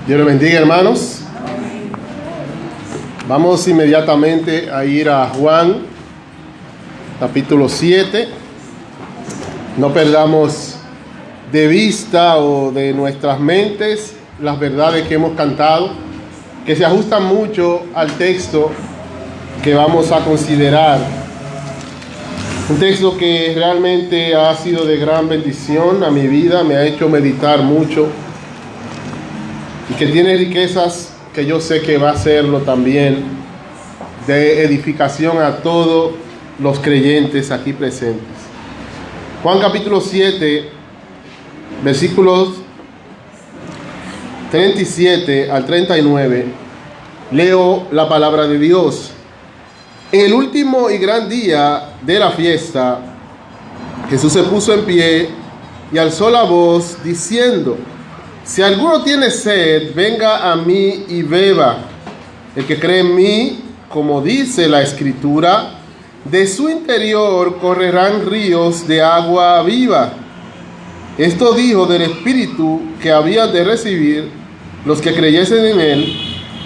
Dios les bendiga, hermanos. Vamos inmediatamente a ir a Juan, capítulo 7. No perdamos de vista o de nuestras mentes las verdades que hemos cantado, que se ajustan mucho al texto que vamos a considerar. Un texto que realmente ha sido de gran bendición a mi vida, me ha hecho meditar mucho y que tiene riquezas que yo sé que va a serlo también de edificación a todos los creyentes aquí presentes. Juan capítulo 7, versículos 37 al 39, leo la palabra de Dios. En el último y gran día de la fiesta, Jesús se puso en pie y alzó la voz diciendo: si alguno tiene sed, venga a mí y beba. El que cree en mí, como dice la Escritura, de su interior correrán ríos de agua viva. Esto dijo del Espíritu que habían de recibir los que creyesen en él,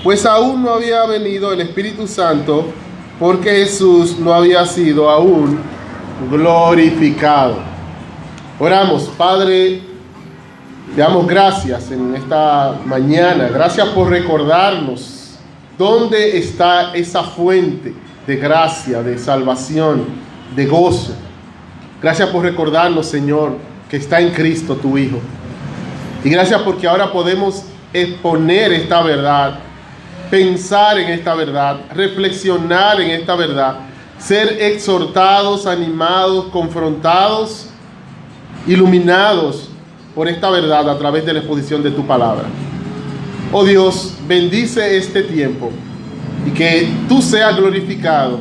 pues aún no había venido el Espíritu Santo, porque Jesús no había sido aún glorificado. Oramos. Padre, te damos gracias en esta mañana. Gracias por recordarnos dónde está esa fuente de gracia, de salvación, de gozo. Gracias por recordarnos, Señor, que está en Cristo tu Hijo. Y gracias porque ahora podemos exponer esta verdad, pensar en esta verdad, reflexionar en esta verdad, ser exhortados, animados, confrontados, iluminados por esta verdad a través de la exposición de tu palabra. Oh Dios, bendice este tiempo y que tú seas glorificado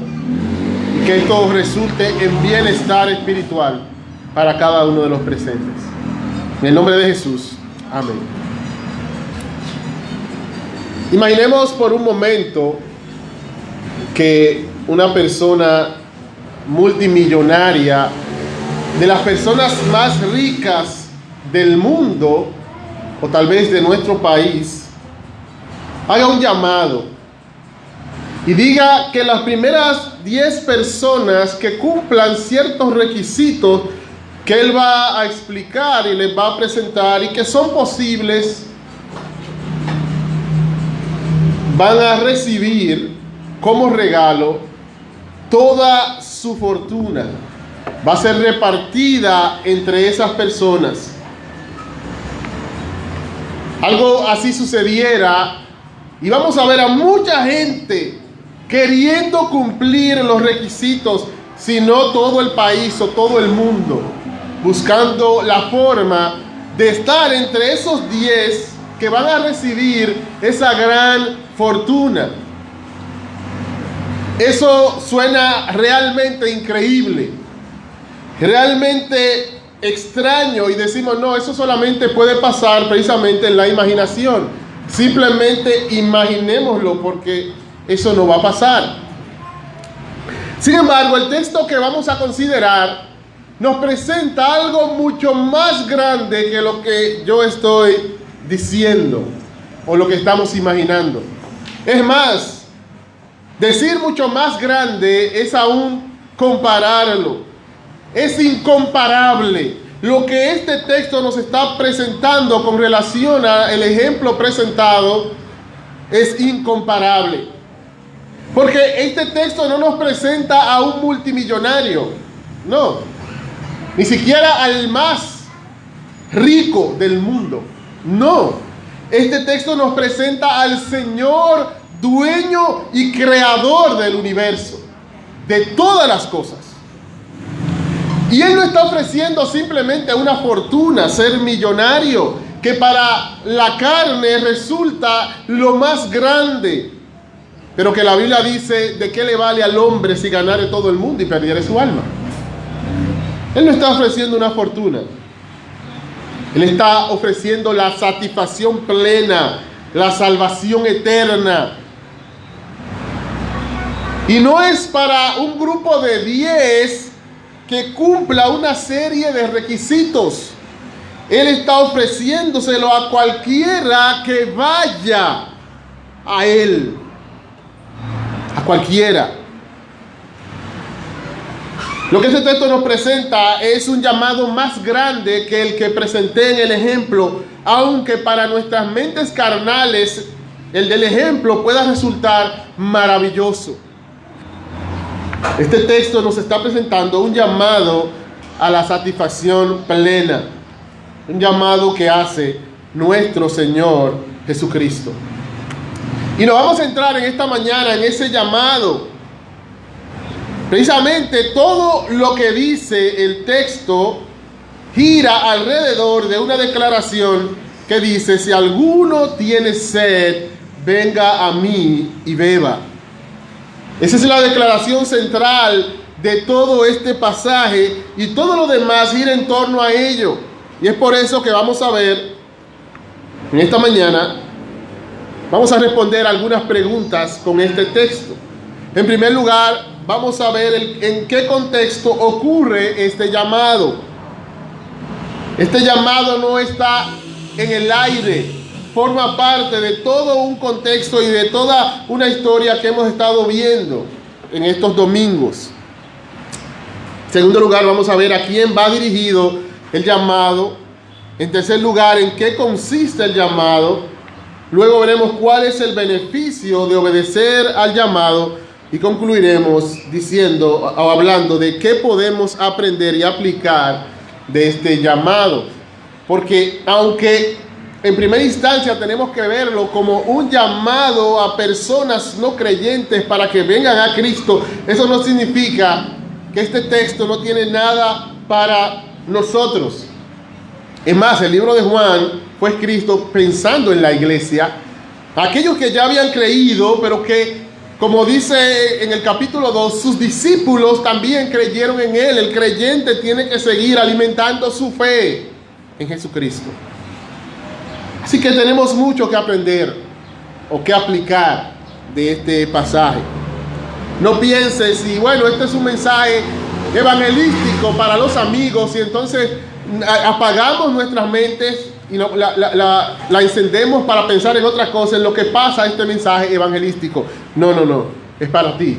y que esto resulte en bienestar espiritual para cada uno de los presentes. En el nombre de Jesús, amén. Imaginemos por un momento que una persona multimillonaria, de las personas más ricas del mundo, o tal vez de nuestro país, haga un llamado y diga que las primeras 10 personas que cumplan ciertos requisitos que él va a explicar y les va a presentar y que son posibles, van a recibir como regalo toda su fortuna. Va a ser repartida entre esas personas. Algo así sucediera y vamos a ver a mucha gente queriendo cumplir los requisitos, si no todo el país o todo el mundo, buscando la forma de estar entre esos 10 que van a recibir esa gran fortuna. Eso suena realmente increíble, realmente extraño, y decimos, no, eso solamente puede pasar precisamente en la imaginación. Simplemente imaginémoslo, porque eso no va a pasar. Sin embargo, el texto que vamos a considerar nos presenta algo mucho más grande que lo que yo estoy diciendo o lo que estamos imaginando. Es más, decir mucho más grande es aún compararlo. Es incomparable. Lo que este texto nos está presentando con relación al ejemplo presentado es incomparable. Porque este texto no nos presenta a un multimillonario, no, ni siquiera al más rico del mundo, no. Este texto nos presenta al Señor, dueño y creador del universo, de todas las cosas. Y Él no está ofreciendo simplemente una fortuna, ser millonario, que para la carne resulta lo más grande, pero que la Biblia dice: ¿de qué le vale al hombre si ganare todo el mundo y perdiere su alma? Él no está ofreciendo una fortuna. Él está ofreciendo la satisfacción plena, la salvación eterna. Y no es para un grupo de 10 que cumpla una serie de requisitos. Él está ofreciéndoselo a cualquiera que vaya a Él. A cualquiera. Lo que este texto nos presenta es un llamado más grande que el que presenté en el ejemplo, aunque para nuestras mentes carnales el del ejemplo pueda resultar maravilloso. Este texto nos está presentando un llamado a la satisfacción plena, un llamado que hace nuestro Señor Jesucristo. Y nos vamos a entrar en esta mañana en ese llamado. Precisamente todo lo que dice el texto gira alrededor de una declaración que dice: si alguno tiene sed, venga a mí y beba. Esa es la declaración central de todo este pasaje, y todo lo demás gira en torno a ello. Y es por eso que vamos a ver en esta mañana, vamos a responder algunas preguntas con este texto. En primer lugar, vamos a ver en qué contexto ocurre este llamado. Este llamado no está en el aire, forma parte de todo un contexto y de toda una historia que hemos estado viendo en estos domingos. En segundo lugar, vamos a ver a quién va dirigido el llamado. En tercer lugar, en qué consiste el llamado. Luego veremos cuál es el beneficio de obedecer al llamado. Y concluiremos diciendo o hablando de qué podemos aprender y aplicar de este llamado. Porque aunque en primera instancia tenemos que verlo como un llamado a personas no creyentes para que vengan a Cristo, eso no significa que este texto no tiene nada para nosotros. Es más, el libro de Juan fue escrito pensando en la iglesia, aquellos que ya habían creído, pero que, como dice en el capítulo 2, sus discípulos también creyeron en Él. El creyente tiene que seguir alimentando su fe en Jesucristo. Así que tenemos mucho que aprender o que aplicar de este pasaje. No pienses, y bueno, este es un mensaje evangelístico para los amigos, y entonces apagamos nuestras mentes y la encendemos para pensar en otras cosas, en lo que pasa este mensaje evangelístico. No, es para ti,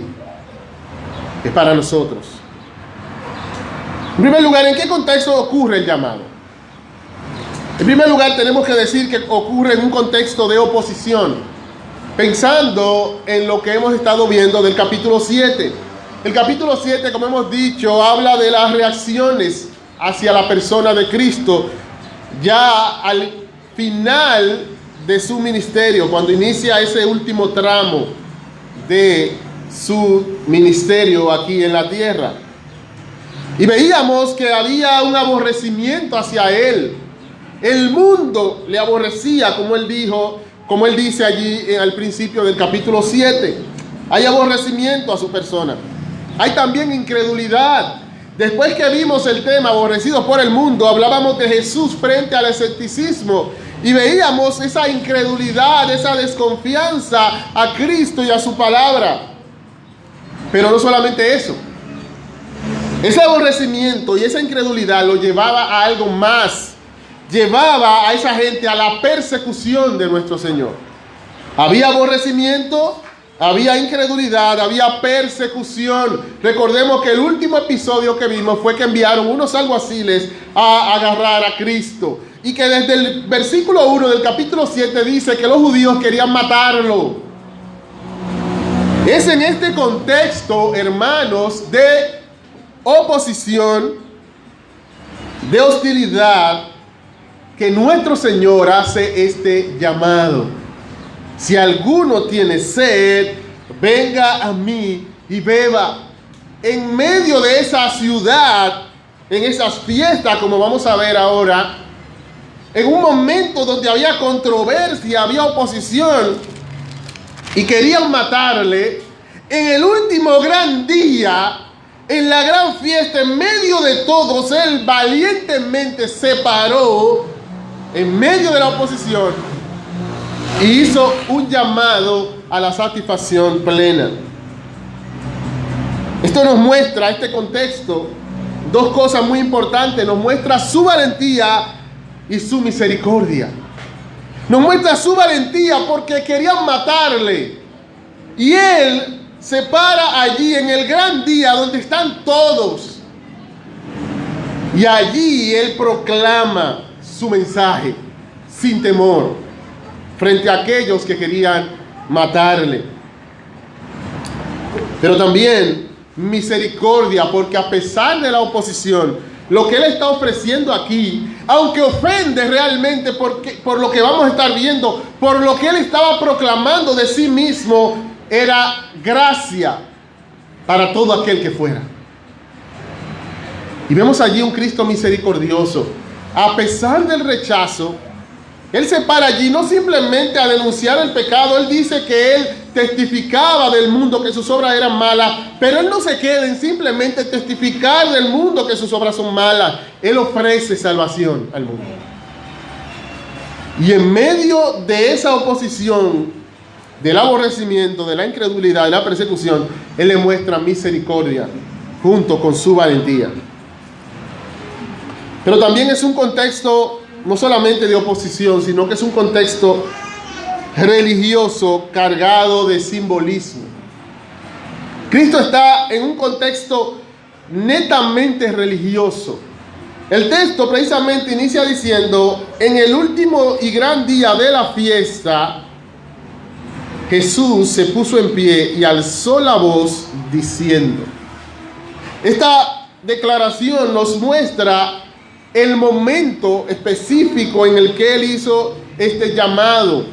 es para nosotros. En primer lugar, ¿en qué contexto ocurre el llamado? En primer lugar, tenemos que decir que ocurre en un contexto de oposición, pensando en lo que hemos estado viendo del capítulo 7. El capítulo 7, como hemos dicho, habla de las reacciones hacia la persona de Cristo, ya al final de su ministerio, cuando inicia ese último tramo de su ministerio aquí en la tierra. Y veíamos que había un aborrecimiento hacia él. El mundo le aborrecía, como él dice allí al principio del capítulo 7. Hay aborrecimiento a su persona. Hay también incredulidad. Después que vimos el tema aborrecido por el mundo, hablábamos de Jesús frente al escepticismo y veíamos esa incredulidad, esa desconfianza a Cristo y a su palabra. Pero no solamente eso. Ese aborrecimiento y esa incredulidad lo llevaba a algo más. Llevaba a esa gente a la persecución de nuestro Señor. Había aborrecimiento, había incredulidad, había persecución. Recordemos que el último episodio que vimos fue que enviaron unos alguaciles a agarrar a Cristo. Y que desde el versículo 1 del capítulo 7 dice que los judíos querían matarlo. Es en este contexto, hermanos, de oposición, de hostilidad, que nuestro Señor hace este llamado. Si alguno tiene sed, venga a mí y beba. En medio de esa ciudad, en esas fiestas, como vamos a ver ahora, en un momento donde había controversia, había oposición y querían matarle, en el último gran día, en la gran fiesta, en medio de todos, él valientemente se paró en medio de la oposición y hizo un llamado a la satisfacción plena. Esto nos muestra, este contexto, dos cosas muy importantes. Nos muestra su valentía y su misericordia. Nos muestra su valentía porque querían matarle. Y Él se para allí en el gran día donde están todos. Y allí Él proclama su mensaje sin temor frente a aquellos que querían matarle. Pero también misericordia, porque a pesar de la oposición, lo que Él está ofreciendo aquí, aunque ofende realmente por lo que vamos a estar viendo, por lo que Él estaba proclamando de sí mismo, era gracia para todo aquel que fuera. Y vemos allí un Cristo misericordioso. A pesar del rechazo, Él se para allí no simplemente a denunciar el pecado. Él dice que Él testificaba del mundo que sus obras eran malas, pero Él no se queda en simplemente testificar del mundo que sus obras son malas. Él ofrece salvación al mundo. Y en medio de esa oposición, del aborrecimiento, de la incredulidad, de la persecución, Él le muestra misericordia junto con su valentía. Pero también es un contexto no solamente de oposición, sino que es un contexto religioso cargado de simbolismo. Cristo está en un contexto netamente religioso. El texto precisamente inicia diciendo: en el último y gran día de la fiesta, Jesús se puso en pie y alzó la voz diciendo. Esta declaración nos muestra el momento específico en el que Él hizo este llamado.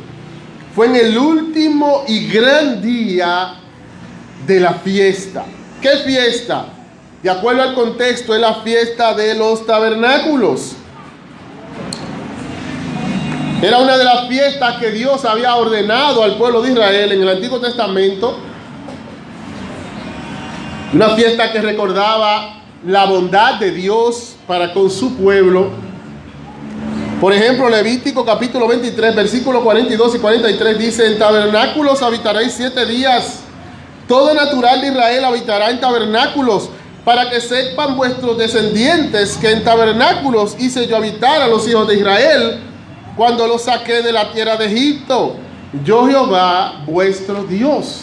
Fue en el último y gran día de la fiesta. ¿Qué fiesta? De acuerdo al contexto, es la fiesta de los tabernáculos. Era una de las fiestas que Dios había ordenado al pueblo de Israel en el Antiguo Testamento. Una fiesta que recordaba la bondad de Dios para con su pueblo. Por ejemplo, Levítico capítulo 23, versículos 42 y 43 dice: en tabernáculos habitaréis 7 días. Todo natural de Israel habitará en tabernáculos, para que sepan vuestros descendientes que en tabernáculos hice yo habitar a los hijos de Israel cuando los saqué de la tierra de Egipto. Yo Jehová vuestro Dios.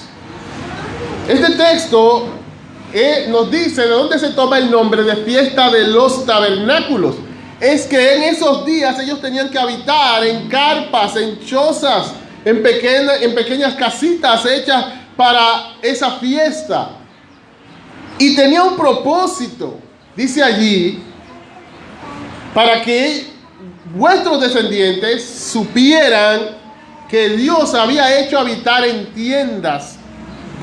Este texto nos dice de dónde se toma el nombre de fiesta de los tabernáculos. Es que en esos días ellos tenían que habitar en carpas, en chozas, en pequeñas casitas hechas para esa fiesta. Y tenía un propósito, dice allí, para que vuestros descendientes supieran que Dios había hecho habitar en tiendas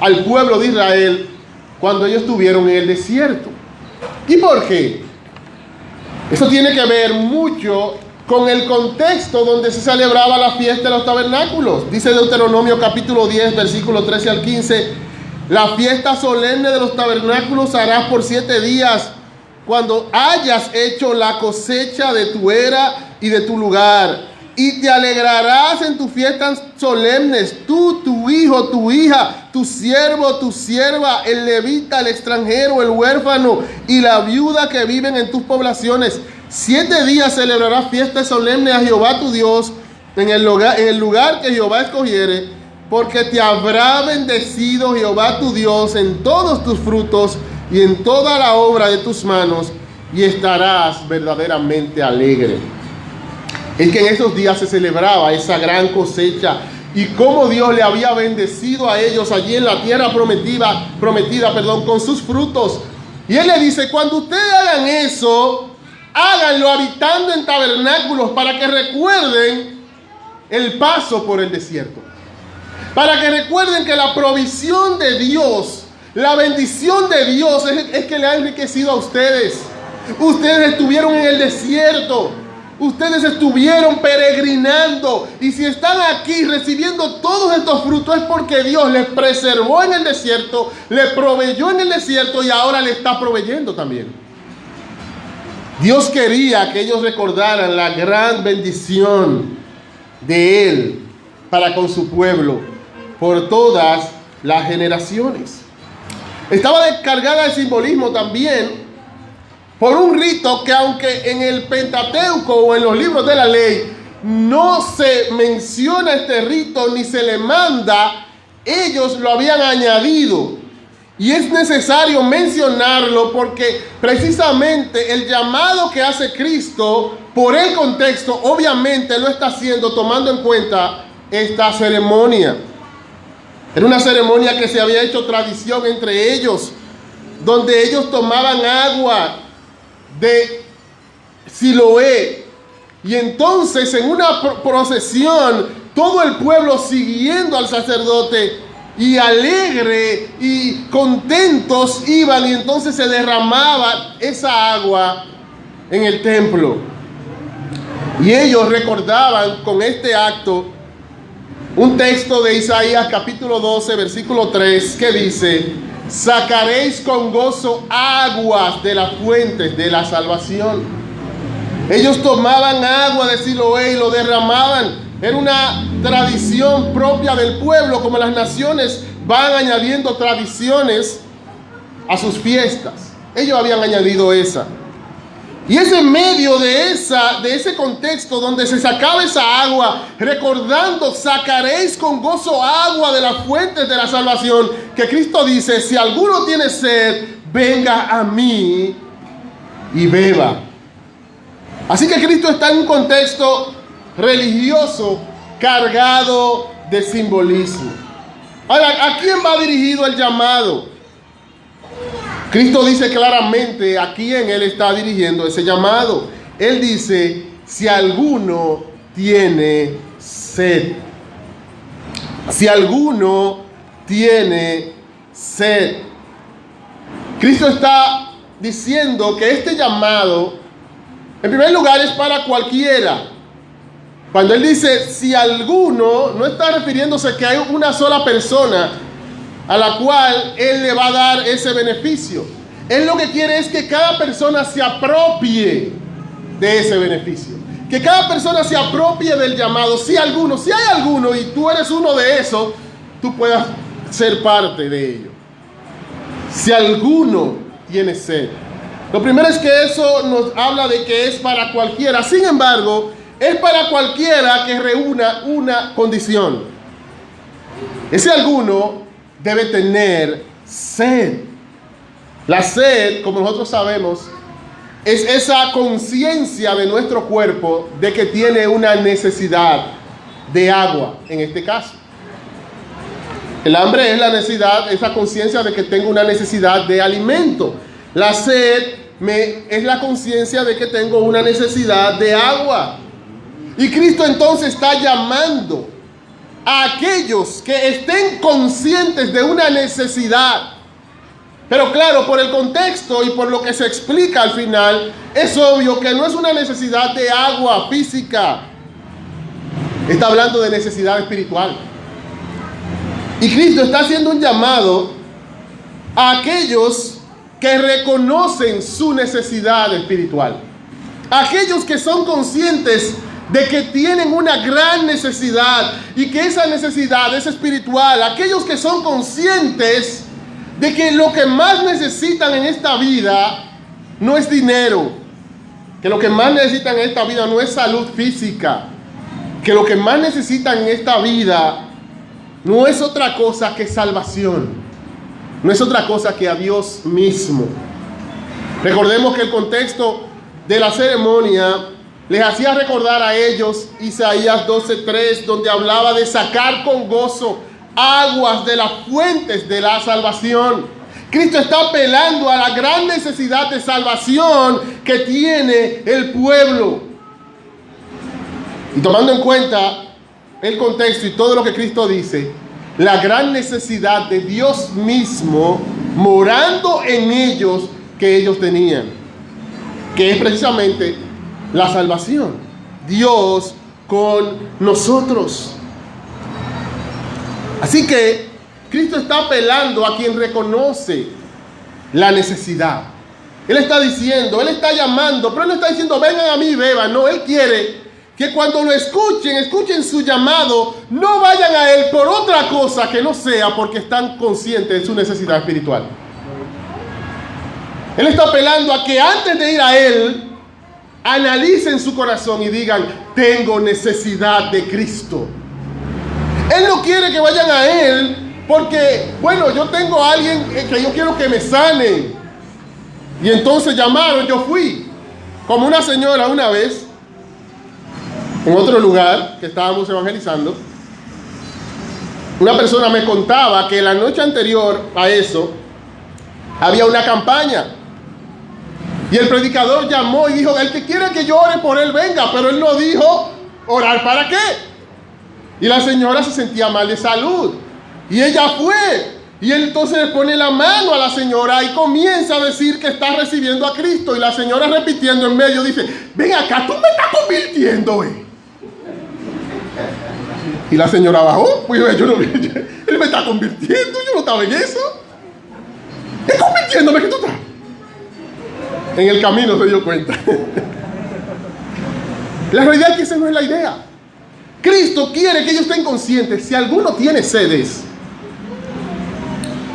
al pueblo de Israel cuando ellos estuvieron en el desierto. ¿Y por qué? Eso tiene que ver mucho con el contexto donde se celebraba la fiesta de los tabernáculos. Dice Deuteronomio capítulo 10, versículos 13 al 15: la fiesta solemne de los tabernáculos harás por 7 días, cuando hayas hecho la cosecha de tu era y de tu lugar. Y te alegrarás en tus fiestas solemnes, tú, tu hijo, tu hija, tu siervo, tu sierva, el levita, el extranjero, el huérfano y la viuda que viven en tus poblaciones. 7 días celebrarás fiestas solemnes a Jehová tu Dios en el lugar que Jehová escogiere, porque te habrá bendecido Jehová tu Dios en todos tus frutos y en toda la obra de tus manos, y estarás verdaderamente alegre. Es que en esos días se celebraba esa gran cosecha y cómo Dios le había bendecido a ellos allí en la tierra prometida, con sus frutos. Y Él le dice: cuando ustedes hagan eso, háganlo habitando en tabernáculos, para que recuerden el paso por el desierto. Para que recuerden que la provisión de Dios, la bendición de Dios es que le ha enriquecido a ustedes. Ustedes estuvieron en el desierto. Ustedes estuvieron peregrinando, y si están aquí recibiendo todos estos frutos es porque Dios les preservó en el desierto, les proveyó en el desierto y ahora le está proveyendo también. Dios quería que ellos recordaran la gran bendición de Él para con su pueblo por todas las generaciones. Estaba descargada de simbolismo también, por un rito que, aunque en el Pentateuco o en los libros de la ley no se menciona este rito ni se le manda, ellos lo habían añadido. Y es necesario mencionarlo porque precisamente el llamado que hace Cristo, por el contexto, obviamente lo está haciendo tomando en cuenta esta ceremonia. Era una ceremonia que se había hecho tradición entre ellos, donde ellos tomaban agua de Siloé. Y entonces en una procesión, todo el pueblo siguiendo al sacerdote y alegre y contentos iban, y entonces se derramaba esa agua en el templo. Y ellos recordaban con este acto un texto de Isaías capítulo 12, versículo 3, que dice: sacaréis con gozo aguas de las fuentes de la salvación. Ellos tomaban agua de Siloé y lo derramaban. Era una tradición propia del pueblo, como las naciones van añadiendo tradiciones a sus fiestas. Ellos habían añadido esa. Y es en medio de ese contexto donde se sacaba esa agua, recordando, sacaréis con gozo agua de las fuentes de la salvación, que Cristo dice: si alguno tiene sed, venga a mí y beba. Así que Cristo está en un contexto religioso cargado de simbolismo. Ahora, ¿a quién va dirigido el llamado? Cristo dice claramente a quién Él está dirigiendo ese llamado. Él dice: si alguno tiene sed. Si alguno tiene sed. Cristo está diciendo que este llamado, en primer lugar, es para cualquiera. Cuando Él dice si alguno, no está refiriéndose que hay una sola persona a la cual Él le va a dar ese beneficio. Él lo que quiere es que cada persona se apropie de ese beneficio. Que cada persona se apropie del llamado. Si hay alguno y tú eres uno de esos, tú puedas ser parte de ello. Si alguno tiene sed. Lo primero es que eso nos habla de que es para cualquiera. Sin embargo, es para cualquiera que reúna una condición. Ese alguno debe tener sed. La sed, como nosotros sabemos, es esa conciencia de nuestro cuerpo de que tiene una necesidad de agua, en este caso. El hambre es la necesidad, esa conciencia de que tengo una necesidad de alimento. La sed es la conciencia de que tengo una necesidad de agua. Y Cristo entonces está llamando a aquellos que estén conscientes de una necesidad. Pero claro, por el contexto y por lo que se explica al final, es obvio que no es una necesidad de agua física. Está hablando de necesidad espiritual. Y Cristo está haciendo un llamado a aquellos que reconocen su necesidad espiritual. Aquellos que son conscientes de que tienen una gran necesidad y que esa necesidad es espiritual. Aquellos que son conscientes de que lo que más necesitan en esta vida no es dinero, que lo que más necesitan en esta vida no es salud física, que lo que más necesitan en esta vida no es otra cosa que salvación, no es otra cosa que a Dios mismo. Recordemos que el contexto de la ceremonia les hacía recordar a ellos Isaías 12:3, donde hablaba de sacar con gozo aguas de las fuentes de la salvación. Cristo está apelando a la gran necesidad de salvación que tiene el pueblo. Y tomando en cuenta el contexto y todo lo que Cristo dice, la gran necesidad de Dios mismo morando en ellos que ellos tenían, que es precisamente la salvación. Dios con nosotros. Así que Cristo está apelando a quien reconoce la necesidad. Él está diciendo, Él está llamando, pero Él no está diciendo vengan a mí y beban. No, Él quiere que cuando lo escuchen su llamado, no vayan a Él por otra cosa que no sea porque están conscientes de su necesidad espiritual. Él está apelando a que antes de ir a Él, analicen su corazón y digan: tengo necesidad de Cristo. Él no quiere que vayan a Él porque, bueno, yo tengo a alguien que yo quiero que me sane. Y entonces llamaron, yo fui. Como una señora una vez, en otro lugar que estábamos evangelizando, una persona me contaba que la noche anterior a eso había una campaña. Y el predicador llamó y dijo: el que quiera que yo ore por él, venga. Pero él no dijo: ¿orar para qué? Y la señora se sentía mal de salud. Y ella fue. Y él entonces le pone la mano a la señora y comienza a decir que está recibiendo a Cristo. Y la señora, repitiendo en medio, dice: ven acá, tú me estás convirtiendo, Y la señora bajó. Pues él me está convirtiendo, yo no estaba en eso. ¿Es convirtiéndome que tú estás? En el camino se dio cuenta. La realidad es que esa no es la idea. Cristo quiere que ellos estén conscientes. Si alguno tiene sedes,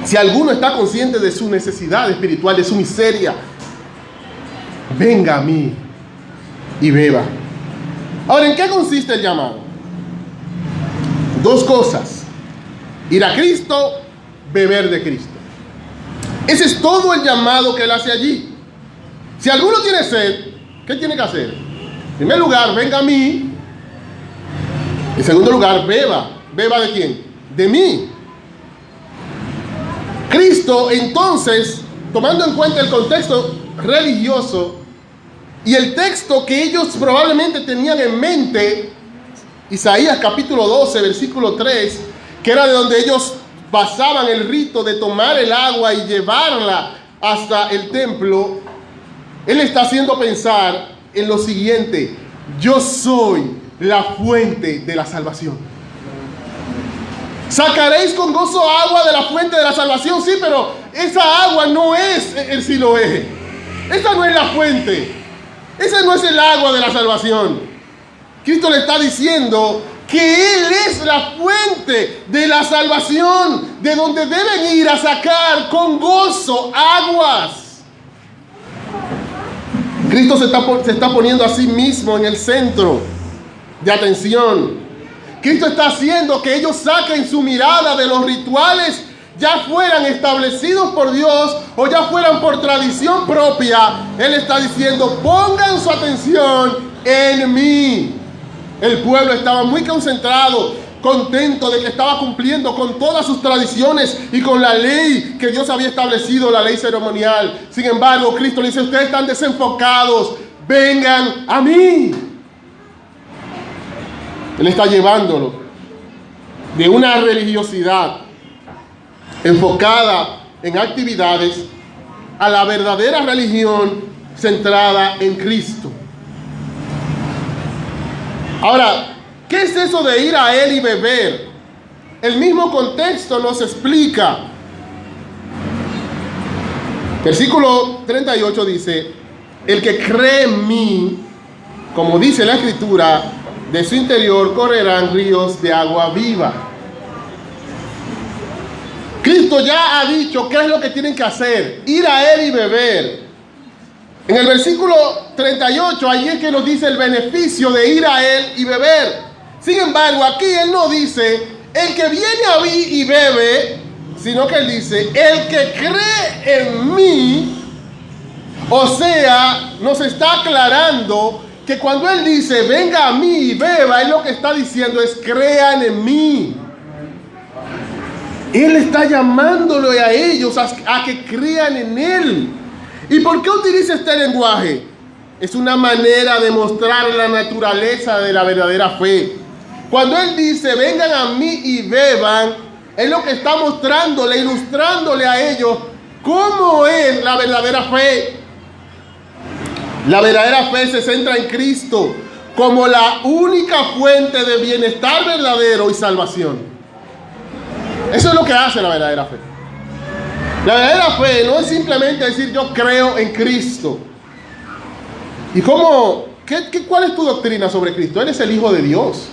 si alguno está consciente de su necesidad espiritual, de su miseria, venga a mí y beba. Ahora, ¿en qué consiste el llamado? Dos cosas: ir a Cristo, beber de Cristo. Ese es todo el llamado que Él hace allí. Si alguno tiene sed, ¿qué tiene que hacer? En primer lugar, venga a mí. En segundo lugar, beba. ¿Beba de quién? De mí. Cristo, entonces, tomando en cuenta el contexto religioso y el texto que ellos probablemente tenían en mente, Isaías capítulo 12, versículo 3, que era de donde ellos basaban el rito de tomar el agua y llevarla hasta el templo, Él está haciendo pensar en lo siguiente: yo soy la fuente de la salvación. Sacaréis con gozo agua de la fuente de la salvación. Sí, pero esa agua no es el Siloé. Esa no es la fuente. Esa no es el agua de la salvación. Cristo le está diciendo que Él es la fuente de la salvación, de donde deben ir a sacar con gozo aguas. Cristo se está poniendo a sí mismo en el centro de atención. Cristo está haciendo que ellos saquen su mirada de los rituales, ya fueran establecidos por Dios o ya fueran por tradición propia. Él está diciendo: pongan su atención en mí. El pueblo estaba muy concentrado, contento de que estaba cumpliendo con todas sus tradiciones y con la ley que Dios había establecido, la ley ceremonial. Sin embargo, Cristo le dice: ustedes están desenfocados, vengan a mí. Él está llevándolo de una religiosidad enfocada en actividades a la verdadera religión centrada en Cristo. Ahora, ¿qué es eso de ir a Él y beber? El mismo contexto nos explica. Versículo 38 dice: el que cree en mí, como dice la Escritura, de su interior correrán ríos de agua viva. Cristo ya ha dicho qué es lo que tienen que hacer: ir a Él y beber. En el versículo 38, ahí es que nos dice el beneficio de ir a Él y beber. Sin embargo, aquí Él no dice: el que viene a mí y bebe, sino que Él dice: el que cree en mí. O sea, nos está aclarando que cuando Él dice: venga a mí y beba, Él lo que está diciendo es: crean en mí. Él está llamándole a ellos a que crean en Él. ¿Y por qué utiliza este lenguaje? Es una manera de mostrar la naturaleza de la verdadera fe. Cuando Él dice: vengan a mí y beban, es lo que está mostrándole, ilustrándole a ellos cómo es la verdadera fe. La verdadera fe se centra en Cristo como la única fuente de bienestar verdadero y salvación. Eso es lo que hace la verdadera fe. La verdadera fe no es simplemente decir: yo creo en Cristo. ¿Y cómo? ¿Cuál es tu doctrina sobre Cristo? Él es el Hijo de Dios.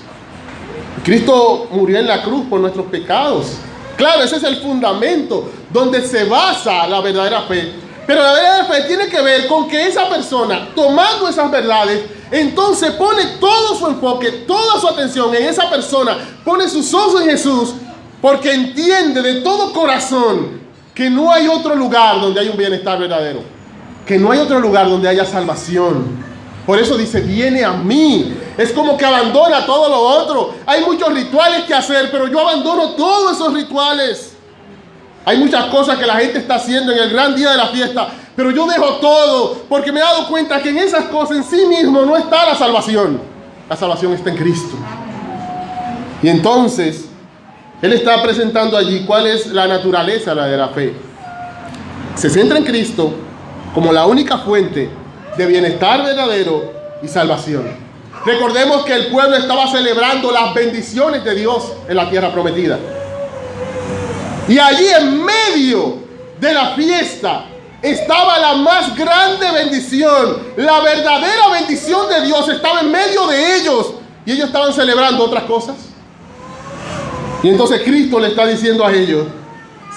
Cristo murió en la cruz por nuestros pecados. Claro, ese es el fundamento donde se basa la verdadera fe. Pero la verdad de fe tiene que ver con que esa persona, tomando esas verdades, entonces pone todo su enfoque, toda su atención en esa persona, pone sus ojos en Jesús, porque entiende de todo corazón que no hay otro lugar donde hay un bienestar verdadero, que no hay otro lugar donde haya salvación. Por eso dice, viene a mí. Es como que abandona todo lo otro. Hay muchos rituales que hacer, pero yo abandono todos esos rituales. Hay muchas cosas que la gente está haciendo en el gran día de la fiesta, pero yo dejo todo porque me he dado cuenta que en esas cosas en sí mismo no está la salvación. La salvación está en Cristo. Y entonces, Él está presentando allí cuál es la naturaleza de la fe. Se centra en Cristo como la única fuente de bienestar verdadero y salvación. Recordemos que el pueblo estaba celebrando las bendiciones de Dios en la tierra prometida. Y allí en medio de la fiesta estaba la más grande bendición. La verdadera bendición de Dios estaba en medio de ellos. Y ellos estaban celebrando otras cosas. Y entonces Cristo le está diciendo a ellos,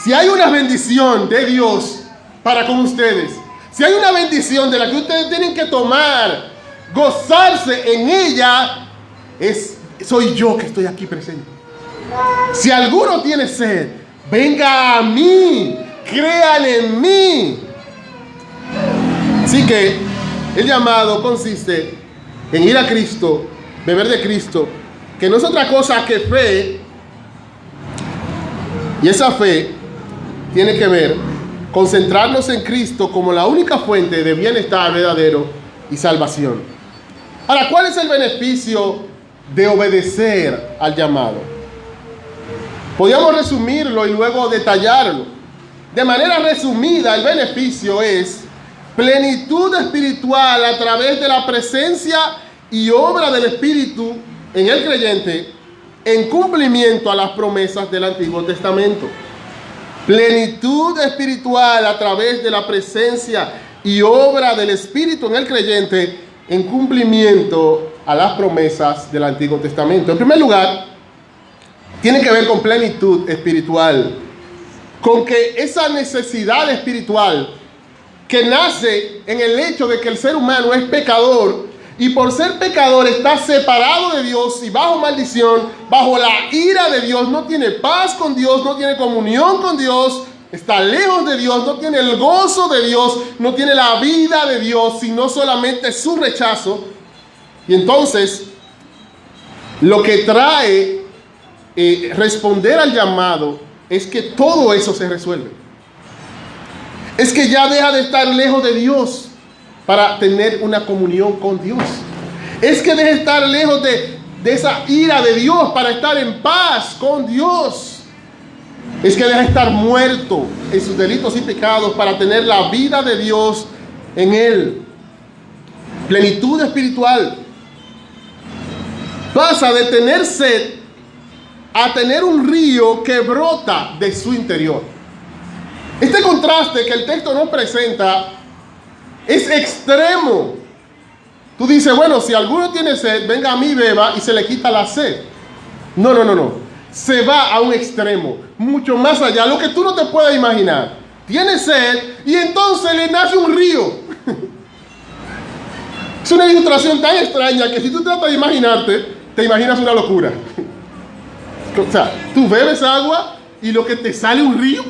si hay una bendición de Dios para con ustedes, si hay una bendición de la que ustedes tienen que tomar, gozarse en ella, soy yo que estoy aquí presente. Si alguno tiene sed, venga a mí, crean en mí. Así que el llamado consiste en ir a Cristo, beber de Cristo, que no es otra cosa que fe. Y esa fe tiene que ver con centrarnos en Cristo como la única fuente de bienestar verdadero y salvación. Ahora, ¿cuál es el beneficio de obedecer al llamado? Podríamos resumirlo y luego detallarlo. De manera resumida, el beneficio es plenitud espiritual a través de la presencia y obra del Espíritu en el creyente en cumplimiento a las promesas del Antiguo Testamento. Plenitud espiritual a través de la presencia y obra del Espíritu en el creyente en cumplimiento a las promesas del Antiguo Testamento. En primer lugar, tiene que ver con plenitud espiritual, con que esa necesidad espiritual que nace en el hecho de que el ser humano es pecador y por ser pecador está separado de Dios y bajo maldición, bajo la ira de Dios, no tiene paz con Dios, no tiene comunión con Dios, está lejos de Dios, no tiene el gozo de Dios, no tiene la vida de Dios, sino solamente su rechazo. Y entonces, lo que trae responder al llamado es que todo eso se resuelve. Es que ya deja de estar lejos de Dios para tener una comunión con Dios. Es que deja de estar lejos de esa ira de Dios para estar en paz con Dios. Es que deja de estar muerto en sus delitos y pecados para tener la vida de Dios en él. Plenitud espiritual. Pasa de tener sed a tener un río que brota de su interior. Este contraste que el texto nos presenta es extremo. Tú dices, bueno, si alguno tiene sed, venga a mí, beba, y se le quita la sed. No. Se va a un extremo, mucho más allá, lo que tú no te puedes imaginar. Tiene sed y entonces le nace un río. Es una ilustración tan extraña que si tú tratas de imaginarte, te imaginas una locura. O sea, tú bebes agua y lo que te sale un río.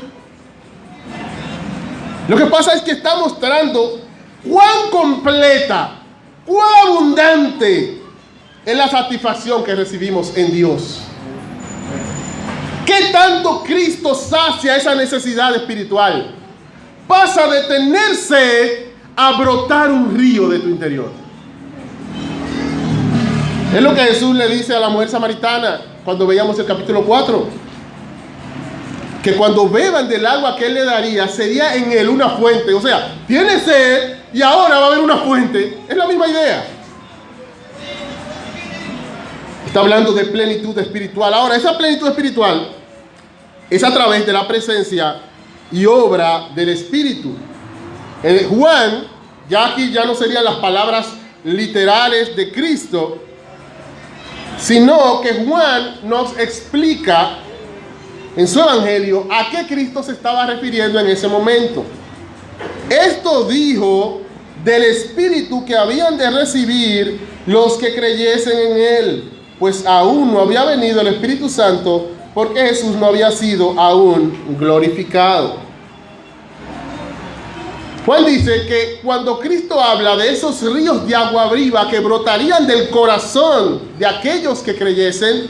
Lo que pasa es que está mostrando cuán completa, cuán abundante es la satisfacción que recibimos en Dios. ¿Qué tanto Cristo sacia esa necesidad espiritual? Pasa de tener sed a brotar un río de tu interior. Es lo que Jesús le dice a la mujer samaritana cuando veíamos el capítulo 4. Que cuando beban del agua que Él le daría, sería en Él una fuente. O sea, tiene sed y ahora va a haber una fuente. Es la misma idea. Está hablando de plenitud espiritual. Ahora, esa plenitud espiritual es a través de la presencia y obra del Espíritu. Juan, ya aquí ya no serían las palabras literales de Cristo, sino que Juan nos explica en su evangelio a qué Cristo se estaba refiriendo en ese momento. Esto dijo del Espíritu que habían de recibir los que creyesen en Él, pues aún no había venido el Espíritu Santo, porque Jesús no había sido aún glorificado. Juan dice que cuando Cristo habla de esos ríos de agua viva que brotarían del corazón de aquellos que creyesen,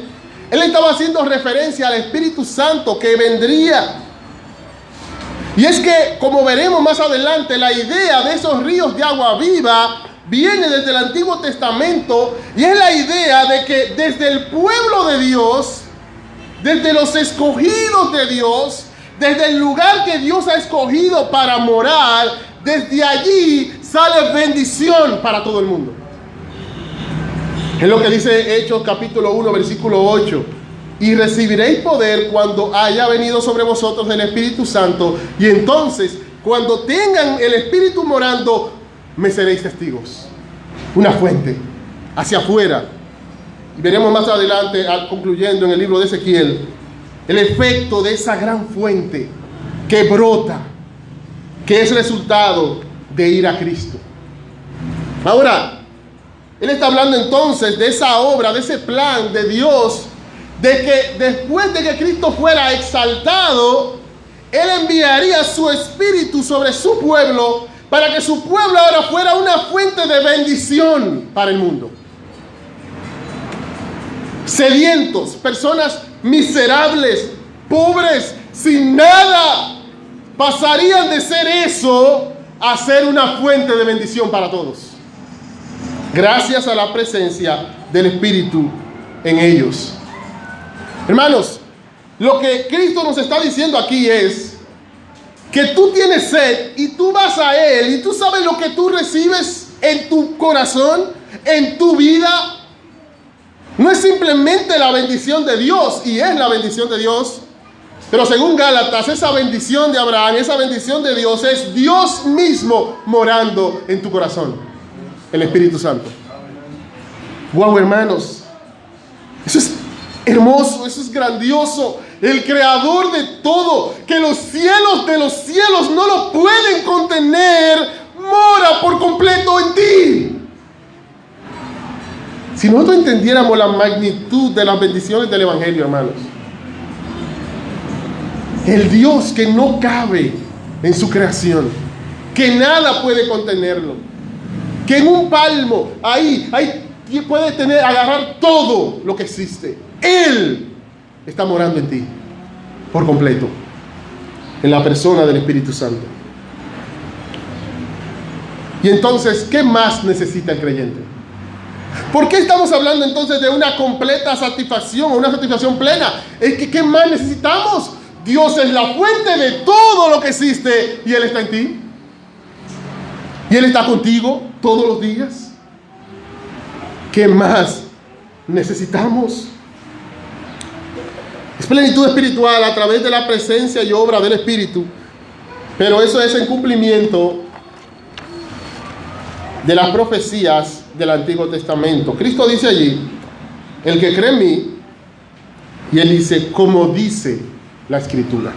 Él estaba haciendo referencia al Espíritu Santo que vendría. Y es que, como veremos más adelante, la idea de esos ríos de agua viva viene desde el Antiguo Testamento, y es la idea de que desde el pueblo de Dios, desde los escogidos de Dios, desde el lugar que Dios ha escogido para morar, desde allí sale bendición para todo el mundo. Es lo que dice Hechos capítulo 1, versículo 8. Y recibiréis poder cuando haya venido sobre vosotros el Espíritu Santo, y entonces, cuando tengan el Espíritu morando, me seréis testigos. Una fuente hacia afuera. Y veremos más adelante, concluyendo en el libro de Ezequiel, el efecto de esa gran fuente que brota, que es resultado de ir a Cristo. Ahora, Él está hablando entonces de esa obra, de ese plan de Dios, de que después de que Cristo fuera exaltado, Él enviaría su Espíritu sobre su pueblo, para que su pueblo ahora fuera una fuente de bendición para el mundo. Sedientos, personas miserables, pobres, sin nada, pasarían de ser eso a ser una fuente de bendición para todos, gracias a la presencia del Espíritu en ellos. Hermanos, lo que Cristo nos está diciendo aquí es que tú tienes sed y tú vas a Él y tú sabes lo que tú recibes en tu corazón, en tu vida. No es simplemente la bendición de Dios, y es la bendición de Dios, pero según Gálatas, esa bendición de Abraham, esa bendición de Dios es Dios mismo morando en tu corazón, el Espíritu Santo. Wow, hermanos, eso es hermoso, eso es grandioso. El creador de todo, que los cielos de los cielos no lo pueden contener, mora por completo en ti. Si nosotros entendiéramos la magnitud de las bendiciones del Evangelio, hermanos, el Dios que no cabe en su creación, que nada puede contenerlo, que en un palmo, ahí puede agarrar todo lo que existe. Él está morando en ti por completo, en la persona del Espíritu Santo. Y entonces, ¿qué más necesita el creyente? ¿Por qué estamos hablando entonces de una completa satisfacción, o una satisfacción plena? Es que ¿qué más necesitamos? Dios es la fuente de todo lo que existe, y Él está en ti. Y Él está contigo todos los días. ¿Qué más necesitamos? Es plenitud espiritual a través de la presencia y obra del Espíritu, pero eso es en cumplimiento de las profecías del Antiguo Testamento. Cristo dice allí, el que cree en mí, y Él dice, como dice la Escritura.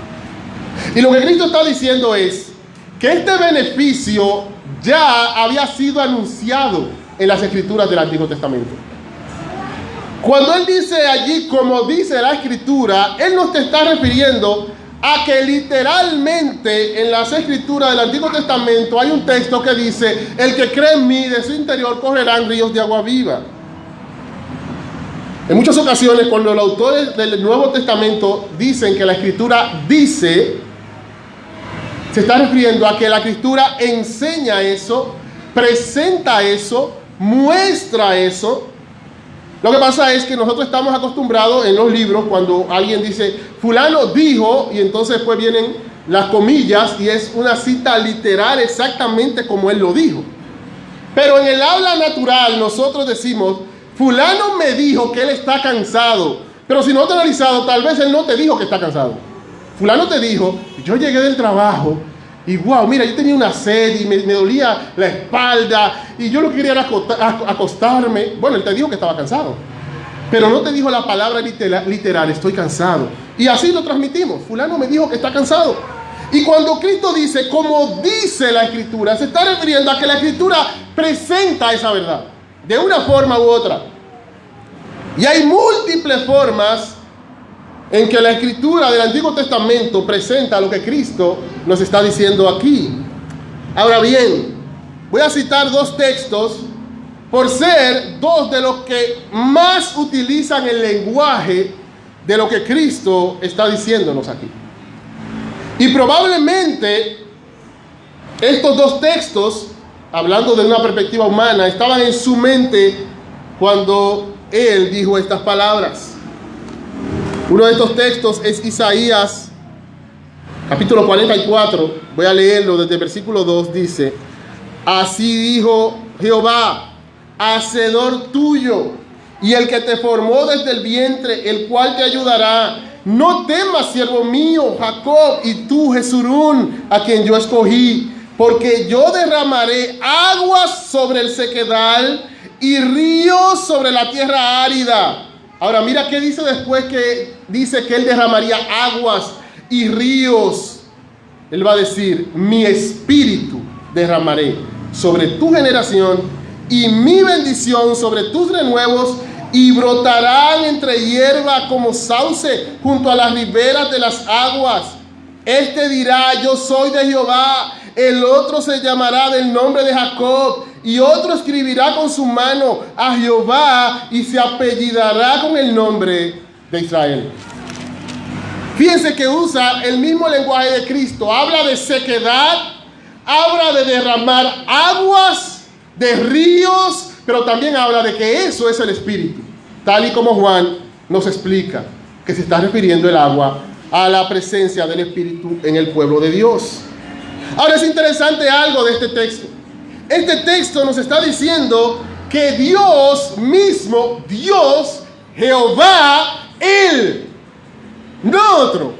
Y lo que Cristo está diciendo es que este beneficio ya había sido anunciado en las Escrituras del Antiguo Testamento. Cuando Él dice allí, como dice la Escritura, Él no te está refiriendo a que literalmente en las Escrituras del Antiguo Testamento hay un texto que dice, el que cree en mí, de su interior correrán ríos de agua viva. En muchas ocasiones, cuando los autores del Nuevo Testamento dicen que la Escritura dice, se está refiriendo a que la Escritura enseña eso, presenta eso, muestra eso. Lo que pasa es que nosotros estamos acostumbrados en los libros, cuando alguien dice, fulano dijo, y entonces pues vienen las comillas, y es una cita literal exactamente como él lo dijo. Pero en el habla natural nosotros decimos, fulano me dijo que él está cansado. Pero si no te analizado, tal vez él no te dijo que está cansado. Fulano te dijo, yo llegué del trabajo, y wow, mira, yo tenía una sed y me dolía la espalda y yo lo que quería era acostarme. Bueno, él te dijo que estaba cansado, pero no te dijo la palabra literal, estoy cansado. Y así lo transmitimos. Fulano me dijo que está cansado. Y cuando Cristo dice, como dice la Escritura, se está refiriendo a que la Escritura presenta esa verdad, de una forma u otra. Y hay múltiples formas en que la Escritura del Antiguo Testamento presenta lo que Cristo nos está diciendo aquí. Ahora bien, voy a citar dos textos por ser dos de los que más utilizan el lenguaje de lo que Cristo está diciéndonos aquí. Y probablemente estos dos textos, hablando de una perspectiva humana, estaban en su mente cuando Él dijo estas palabras. Uno de estos textos es Isaías, capítulo 44. Voy a leerlo desde el versículo 2. Dice: así dijo Jehová, hacedor tuyo, y el que te formó desde el vientre, el cual te ayudará. No temas, siervo mío, Jacob, y tú, Jesurún, a quien yo escogí, porque yo derramaré aguas sobre el sequedal y ríos sobre la tierra árida. Ahora mira qué dice después, que dice que Él derramaría aguas y ríos. Él va a decir: mi espíritu derramaré sobre tu generación y mi bendición sobre tus renuevos, y brotarán entre hierba como sauce junto a las riberas de las aguas. Este dirá: yo soy de Jehová. El otro se llamará del nombre de Jacob, y otro escribirá con su mano a Jehová, y se apellidará con el nombre de Israel. Fíjense que usa el mismo lenguaje de Cristo. Habla de sequedad, habla de derramar aguas, de ríos, pero también habla de que eso es el Espíritu, tal y como Juan nos explica que se está refiriendo el agua a la presencia del Espíritu en el pueblo de Dios. Ahora es interesante algo de este texto. Este texto nos está diciendo que Dios mismo, Dios, Jehová, Él, no otro,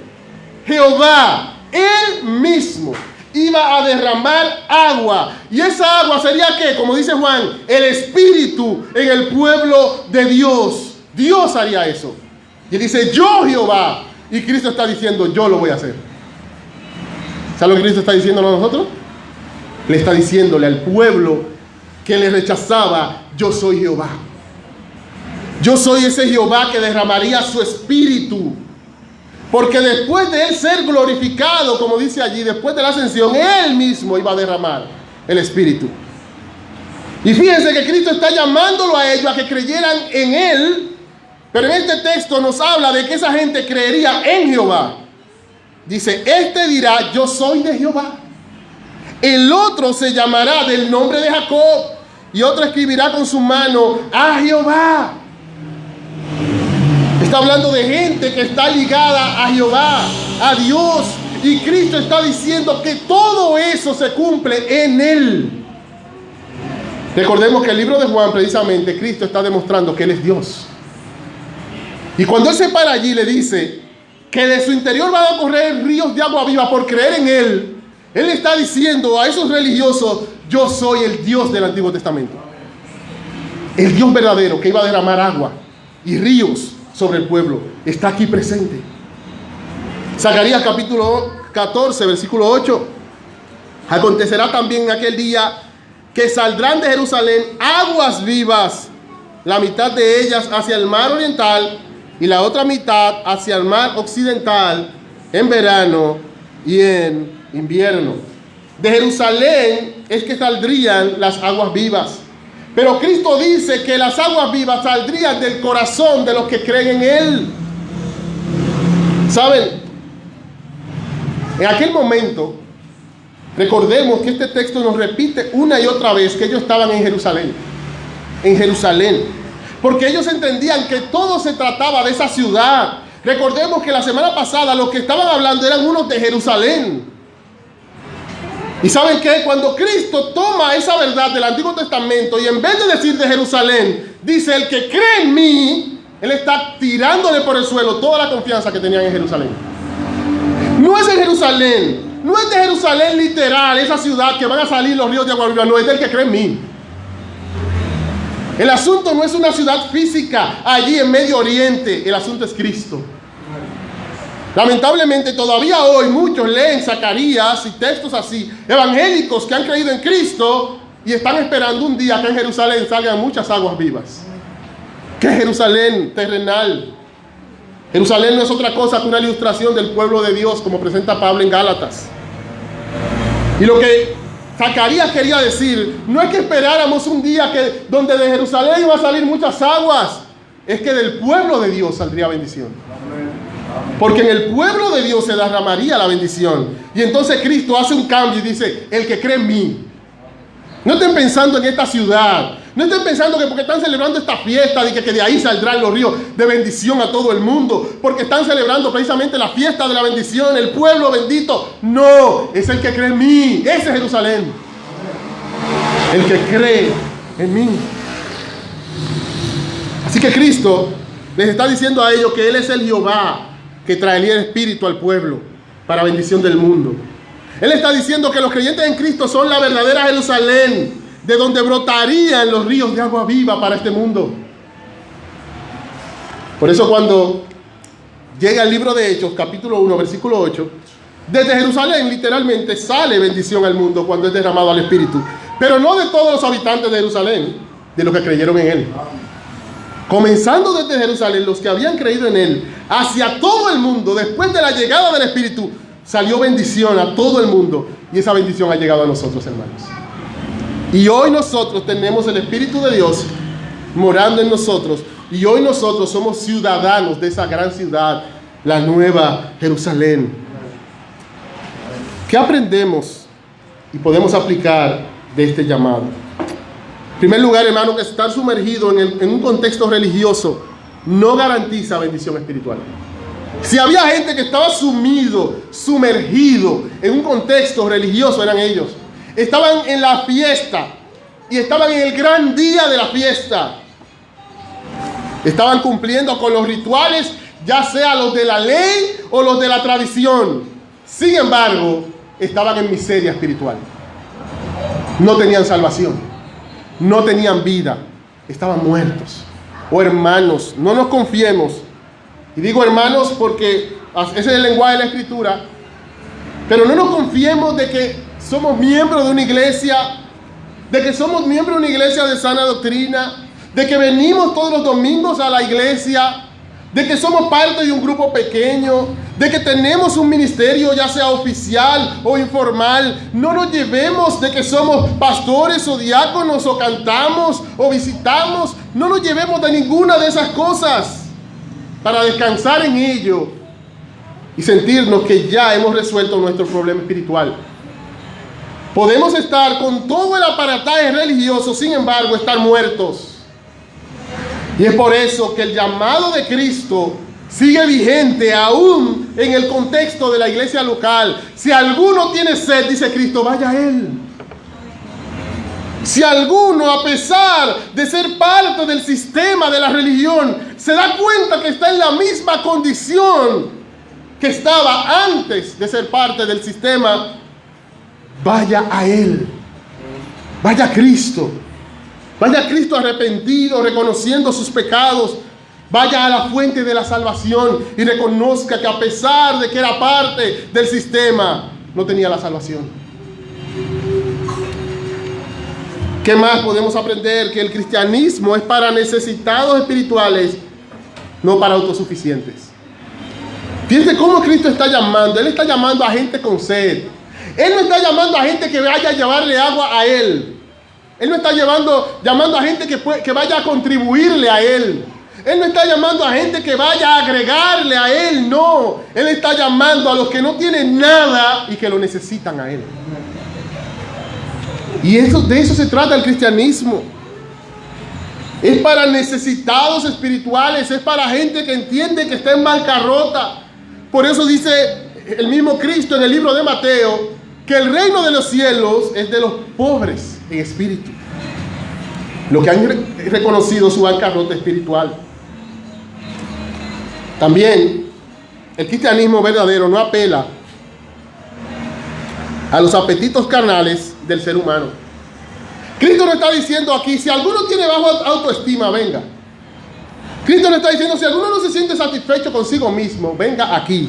Jehová, Él mismo, iba a derramar agua. Y esa agua sería ¿qué? Como dice Juan, el Espíritu en el pueblo de Dios. Dios haría eso. Y dice: yo, Jehová. Y Cristo está diciendo: yo lo voy a hacer. ¿Sabe lo que Cristo está diciéndole a nosotros? Le está diciéndole al pueblo que le rechazaba: yo soy Jehová. Yo soy ese Jehová que derramaría su Espíritu. Porque después de Él ser glorificado, como dice allí, después de la ascensión, Él mismo iba a derramar el Espíritu. Y fíjense que Cristo está llamándolo a ellos a que creyeran en Él. Pero en este texto nos habla de que esa gente creería en Jehová. Dice: este dirá: yo soy de Jehová. El otro se llamará del nombre de Jacob, y otro escribirá con su mano a Jehová. Está hablando de gente que está ligada a Jehová, a Dios. Y Cristo está diciendo que todo eso se cumple en Él. Recordemos que el libro de Juan, precisamente, Cristo está demostrando que Él es Dios. Y cuando Él se para allí, le dice que de su interior van a correr ríos de agua viva por creer en Él. Él está diciendo a esos religiosos: yo soy el Dios del Antiguo Testamento. El Dios verdadero que iba a derramar agua y ríos sobre el pueblo está aquí presente. Zacarías capítulo 14, versículo 8. Acontecerá también en aquel día que saldrán de Jerusalén aguas vivas, la mitad de ellas hacia el mar oriental y la otra mitad hacia el mar occidental, en verano y en invierno. De Jerusalén es que saldrían las aguas vivas. Pero Cristo dice que las aguas vivas saldrían del corazón de los que creen en Él. ¿Saben? En aquel momento, recordemos que este texto nos repite una y otra vez que ellos estaban en Jerusalén. En Jerusalén. Porque ellos entendían que todo se trataba de esa ciudad. Recordemos que la semana pasada los que estaban hablando eran unos de Jerusalén. Y ¿saben qué? Cuando Cristo toma esa verdad del Antiguo Testamento y en vez de decir de Jerusalén, dice: el que cree en mí, Él está tirándole por el suelo toda la confianza que tenían en Jerusalén. No es en Jerusalén, no es de Jerusalén literal, esa ciudad que van a salir los ríos de agua viva, no, es del que cree en mí. El asunto no es una ciudad física allí en Medio Oriente, el asunto es Cristo. Lamentablemente todavía hoy muchos leen Zacarías y textos así, evangélicos que han creído en Cristo y están esperando un día que en Jerusalén salgan muchas aguas vivas. ¿Qué Jerusalén terrenal? Jerusalén no es otra cosa que una ilustración del pueblo de Dios, como presenta Pablo en Gálatas. Y lo que Zacarías quería decir no es que esperáramos un día donde de Jerusalén iba a salir muchas aguas, es que del pueblo de Dios saldría bendición. Porque en el pueblo de Dios se derramaría la bendición. Y entonces Cristo hace un cambio y dice: el que cree en mí. No estén pensando en esta ciudad. No estén pensando que porque están celebrando esta fiesta de que de ahí saldrán los ríos de bendición a todo el mundo. Porque están celebrando precisamente la fiesta de la bendición, el pueblo bendito. No, es el que cree en mí. Ese es Jerusalén. El que cree en mí. Así que Cristo les está diciendo a ellos que Él es el Jehová que traería el Espíritu al pueblo para bendición del mundo. Él está diciendo que los creyentes en Cristo son la verdadera Jerusalén, de donde brotarían los ríos de agua viva para este mundo. Por eso cuando llega el libro de Hechos, capítulo 1, versículo 8, desde Jerusalén literalmente sale bendición al mundo cuando es derramado al Espíritu. Pero no de todos los habitantes de Jerusalén, de los que creyeron en Él. Comenzando desde Jerusalén, los que habían creído en Él, hacia todo el mundo, después de la llegada del Espíritu, salió bendición a todo el mundo. Y esa bendición ha llegado a nosotros, hermanos. Y hoy nosotros tenemos el Espíritu de Dios morando en nosotros. Y hoy nosotros somos ciudadanos de esa gran ciudad, la nueva Jerusalén. ¿Qué aprendemos y podemos aplicar de este llamado? En primer lugar, hermano, que estar sumergido en un contexto religioso no garantiza bendición espiritual. Si había gente que estaba sumergido en un contexto religioso, eran ellos. Estaban en la fiesta y estaban en el gran día de la fiesta. Estaban cumpliendo con los rituales, ya sea los de la ley o los de la tradición. Sin embargo, estaban en miseria espiritual. No tenían salvación, no tenían vida, estaban muertos. Oh, hermanos, no nos confiemos. Y digo hermanos porque ese es el lenguaje de la Escritura. Pero no nos confiemos de que somos miembros de una iglesia, de que somos miembros de una iglesia de sana doctrina, de que venimos todos los domingos a la iglesia, de que somos parte de un grupo pequeño, de que tenemos un ministerio ya sea oficial o informal. No nos llevemos de que somos pastores o diáconos o cantamos o visitamos. No nos llevemos de ninguna de esas cosas para descansar en ello y sentirnos que ya hemos resuelto nuestro problema espiritual. Podemos estar con todo el aparataje religioso, sin embargo, estar muertos. Y es por eso que el llamado de Cristo sigue vigente aún en el contexto de la iglesia local. Si alguno tiene sed, dice Cristo, vaya a Él. Si alguno, a pesar de ser parte del sistema de la religión, se da cuenta que está en la misma condición que estaba antes de ser parte del sistema, vaya a Él. Vaya a Cristo. Vaya a Cristo arrepentido, reconociendo sus pecados. Vaya a la fuente de la salvación y reconozca que a pesar de que era parte del sistema, no tenía la salvación. ¿Qué más podemos aprender? Que el cristianismo es para necesitados espirituales, no para autosuficientes. Fíjense cómo Cristo está llamando. Él está llamando a gente con sed. Él no está llamando a gente que vaya a llevarle agua a Él. Él no está llamando a gente que vaya a contribuirle a Él. Él no está llamando a gente que vaya a agregarle a Él. No. Él está llamando a los que no tienen nada y que lo necesitan a Él. Y de eso se trata el cristianismo. Es para necesitados espirituales. Es para gente que entiende que está en bancarrota. Por eso dice el mismo Cristo en el libro de Mateo que el reino de los cielos es de los pobres en espíritu, los que han reconocido su bancarrota espiritual. También el cristianismo verdadero no apela a los apetitos carnales del ser humano. Cristo no está diciendo aquí, si alguno tiene baja autoestima, venga. Cristo no está diciendo, si alguno no se siente satisfecho consigo mismo, venga aquí.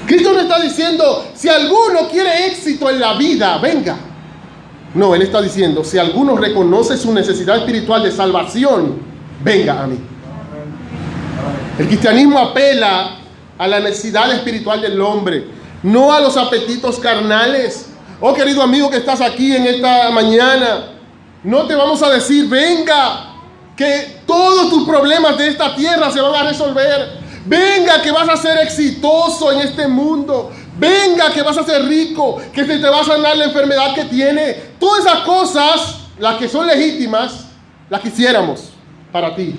Cristo no está diciendo, si alguno quiere éxito en la vida, venga. No, Él está diciendo, si alguno reconoce su necesidad espiritual de salvación, venga a mí. El cristianismo apela a la necesidad espiritual del hombre, no a los apetitos carnales. Oh, querido amigo que estás aquí en esta mañana, no te vamos a decir, venga, que todos tus problemas de esta tierra se van a resolver. Venga, que vas a ser exitoso en este mundo. Venga, que vas a ser rico, que se te va a sanar la enfermedad que tiene. Todas esas cosas, las que son legítimas, las quisiéramos para ti.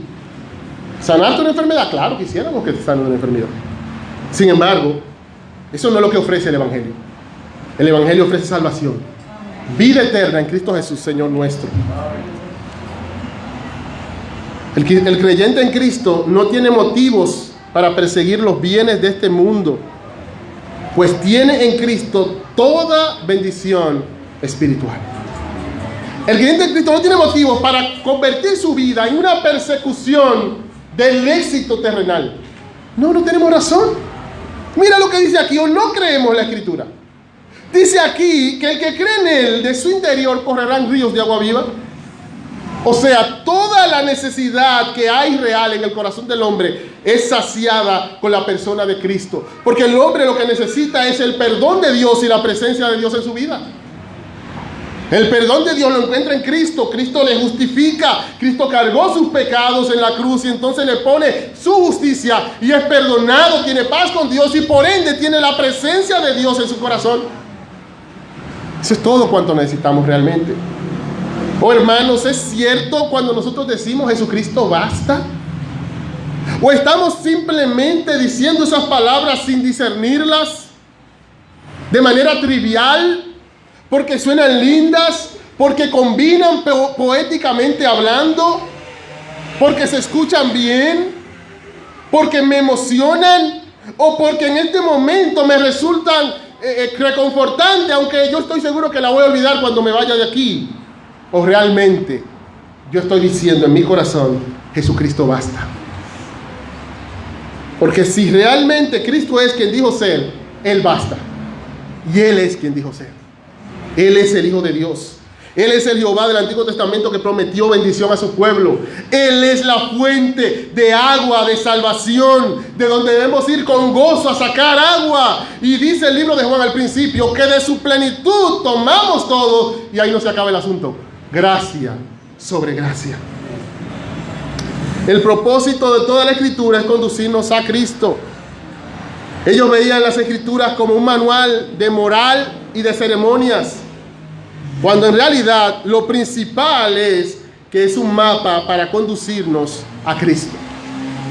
¿Sanarte una enfermedad? Claro, quisiéramos que te sane una enfermedad. Sin embargo, eso no es lo que ofrece el Evangelio. El Evangelio ofrece salvación, vida eterna en Cristo Jesús, Señor nuestro. El creyente en Cristo no tiene motivos para perseguir los bienes de este mundo, pues tiene en Cristo toda bendición espiritual. El creyente en Cristo no tiene motivos para convertir su vida en una persecución del éxito terrenal. No tenemos razón. Mira lo que dice aquí, o no creemos la Escritura. Dice aquí que el que cree en Él, de su interior correrán ríos de agua viva. O sea, toda la necesidad que hay real en el corazón del hombre es saciada con la persona de Cristo. Porque el hombre lo que necesita es el perdón de Dios y la presencia de Dios en su vida. El perdón de Dios lo encuentra en Cristo. Cristo le justifica. Cristo cargó sus pecados en la cruz y entonces le pone su justicia y es perdonado, tiene paz con Dios y por ende tiene la presencia de Dios en su corazón. Eso es todo cuanto necesitamos realmente. Oh, hermanos, ¿es cierto cuando nosotros decimos Jesucristo basta? ¿O estamos simplemente diciendo esas palabras sin discernirlas? De manera trivial, porque suenan lindas, porque combinan poéticamente hablando, porque se escuchan bien, porque me emocionan, o porque en este momento me resultan reconfortantes, aunque yo estoy seguro que la voy a olvidar cuando me vaya de aquí. O realmente yo estoy diciendo en mi corazón, Jesucristo basta. Porque si realmente Cristo es quien dijo ser, Él basta. Y Él es quien dijo ser. Él es el Hijo de Dios. Él es el Jehová del Antiguo Testamento que prometió bendición a su pueblo. Él es la fuente de agua, de salvación, de donde debemos ir con gozo a sacar agua. Y dice el libro de Juan al principio que de su plenitud tomamos todo y ahí no se acaba el asunto. Gracia sobre gracia. El propósito de toda la Escritura es conducirnos a Cristo. Ellos veían las Escrituras como un manual de moral y de ceremonias, cuando en realidad lo principal es que es un mapa para conducirnos a Cristo.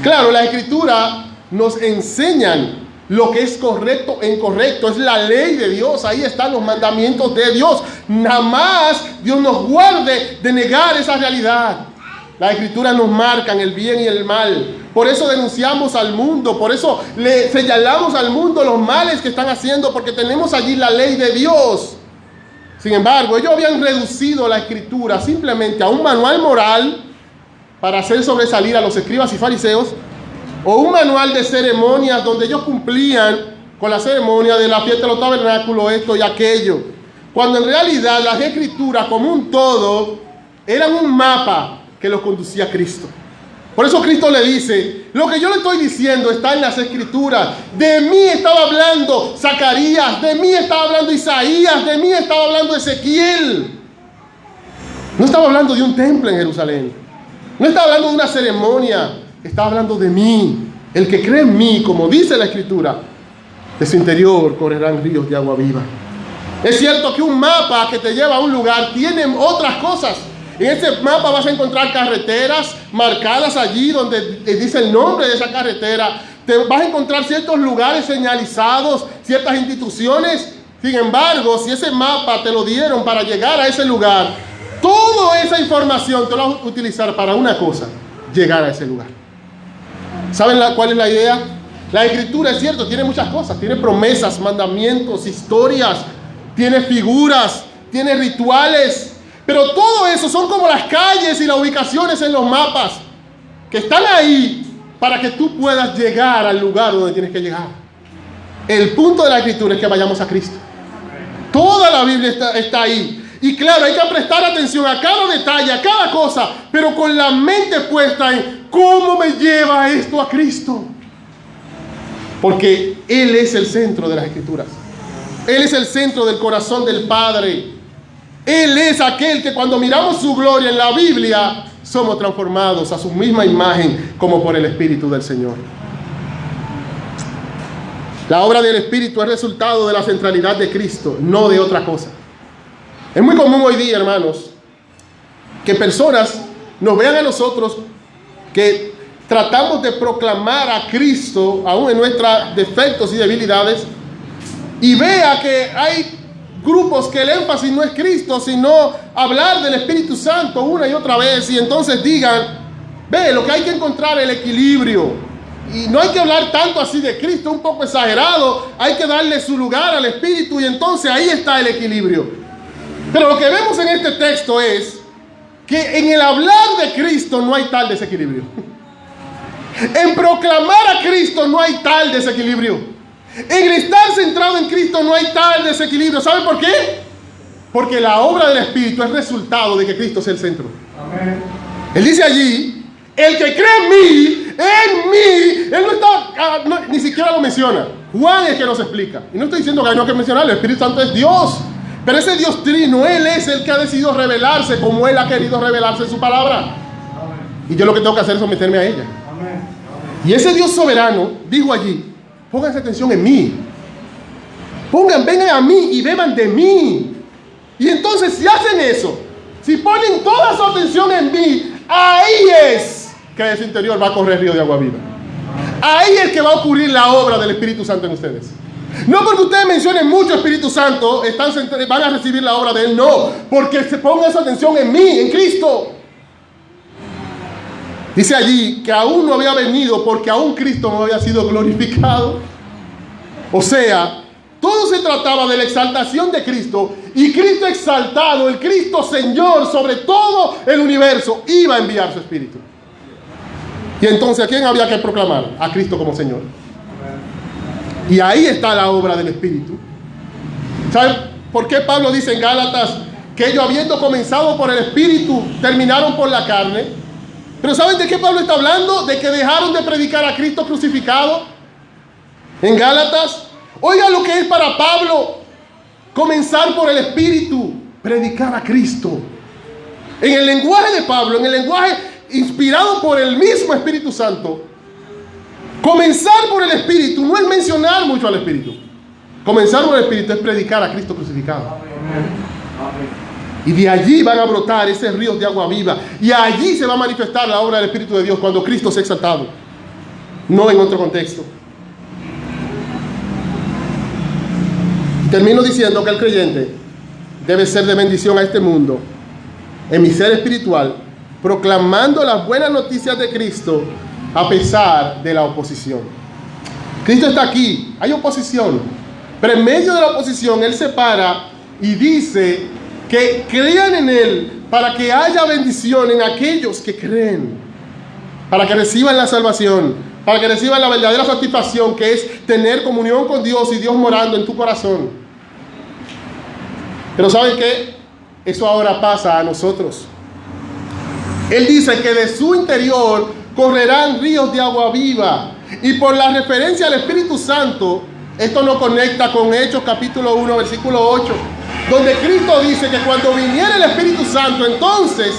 Claro, las Escrituras nos enseñan lo que es correcto e incorrecto, es la ley de Dios, ahí están los mandamientos de Dios. Nada más Dios nos guarde de negar esa realidad. Las Escrituras nos marcan el bien y el mal. Por eso denunciamos al mundo, por eso le señalamos al mundo los males que están haciendo, porque tenemos allí la ley de Dios. Sin embargo, ellos habían reducido la Escritura simplemente a un manual moral para hacer sobresalir a los escribas y fariseos, o un manual de ceremonias donde ellos cumplían con la ceremonia de la fiesta de los tabernáculos, esto y aquello. Cuando en realidad las Escrituras como un todo eran un mapa que los conducía a Cristo. Por eso Cristo le dice, lo que yo le estoy diciendo está en las Escrituras. De mí estaba hablando Zacarías, de mí estaba hablando Isaías, de mí estaba hablando Ezequiel. No estaba hablando de un templo en Jerusalén. No estaba hablando de una ceremonia. Estaba hablando de mí. El que cree en mí, como dice la Escritura, de su interior correrán ríos de agua viva. Es cierto que un mapa que te lleva a un lugar tiene otras cosas. En ese mapa vas a encontrar carreteras marcadas allí donde dice el nombre de esa carretera. Te vas a encontrar ciertos lugares señalizados, ciertas instituciones. Sin embargo, si ese mapa te lo dieron para llegar a ese lugar, toda esa información te la vas a utilizar para una cosa: llegar a ese lugar. ¿Saben cuál es la idea? La Escritura, es cierto, tiene muchas cosas. Tiene promesas, mandamientos, historias, tiene figuras, tiene rituales. Pero todo eso son como las calles y las ubicaciones en los mapas que están ahí para que tú puedas llegar al lugar donde tienes que llegar. El punto de la Escritura es que vayamos a Cristo. Toda la Biblia está ahí. Y claro, hay que prestar atención a cada detalle, a cada cosa, pero con la mente puesta en cómo me lleva esto a Cristo. Porque Él es el centro de las Escrituras. Él es el centro del corazón del Padre. Él es aquel que cuando miramos su gloria en la Biblia, somos transformados a su misma imagen como por el Espíritu del Señor. La obra del Espíritu es resultado de la centralidad de Cristo, no de otra cosa. Es muy común hoy día, hermanos, que personas nos vean a nosotros que tratamos de proclamar a Cristo, aún en nuestros defectos y debilidades, y vea que hay grupos que el énfasis no es Cristo, sino hablar del Espíritu Santo una y otra vez, y entonces digan, ve, lo que hay que encontrar es el equilibrio, y no hay que hablar tanto así de Cristo, un poco exagerado, hay que darle su lugar al Espíritu, y entonces ahí está el equilibrio. Pero lo que vemos en este texto es que en el hablar de Cristo no hay tal desequilibrio. En proclamar a Cristo no hay tal desequilibrio. En estar centrado en Cristo no hay tal desequilibrio. ¿Saben por qué? Porque la obra del Espíritu es resultado de que Cristo es el centro. Amén. Él dice allí, el que cree en mí, él no está, ni siquiera lo menciona. Juan es el que nos explica. Y no estoy diciendo que no hay que mencionar, el Espíritu Santo es Dios. Pero ese Dios trino, Él es el que ha decidido revelarse como Él ha querido revelarse en su palabra. Amén. Y yo lo que tengo que hacer es someterme a ella. Amén. Y ese Dios soberano dijo allí, pónganse atención en mí. Vengan a mí y beban de mí. Y entonces si hacen eso, si ponen toda su atención en mí, ahí es que de su interior va a correr río de agua viva. Ahí es que va a ocurrir la obra del Espíritu Santo en ustedes. No porque ustedes mencionen mucho Espíritu Santo, van a recibir la obra de Él, no, porque se pongan esa atención en mí, en Cristo. Dice allí que aún no había venido porque aún Cristo no había sido glorificado. O sea, todo se trataba de la exaltación de Cristo, y Cristo exaltado, el Cristo Señor sobre todo el universo, iba a enviar su Espíritu. Y entonces, ¿a quién había que proclamar? A Cristo como Señor. Y ahí está la obra del Espíritu. ¿Saben por qué Pablo dice en Gálatas que ellos, habiendo comenzado por el Espíritu, terminaron por la carne? Pero ¿saben de qué Pablo está hablando? De que dejaron de predicar a Cristo crucificado. En Gálatas, oiga lo que es para Pablo comenzar por el Espíritu, predicar a Cristo. En el lenguaje de Pablo, en el lenguaje inspirado por el mismo Espíritu Santo, comenzar por el Espíritu no es mencionar mucho al Espíritu. Comenzar por el Espíritu es predicar a Cristo crucificado. Y de allí van a brotar esos ríos de agua viva. Y allí se va a manifestar la obra del Espíritu de Dios cuando Cristo sea exaltado. No en otro contexto. Termino diciendo que el creyente debe ser de bendición a este mundo, en mi ser espiritual, proclamando las buenas noticias de Cristo a pesar de la oposición. Cristo está aquí, hay oposición, pero en medio de la oposición Él se para y dice que crean en Él para que haya bendición en aquellos que creen, para que reciban la salvación, para que reciban la verdadera satisfacción, que es tener comunión con Dios y Dios morando en tu corazón. Pero ¿saben qué? Eso ahora pasa a nosotros. Él dice que de su interior correrán ríos de agua viva. Y por la referencia al Espíritu Santo, esto nos conecta con Hechos capítulo 1, versículo 8, donde Cristo dice que cuando viniera el Espíritu Santo, entonces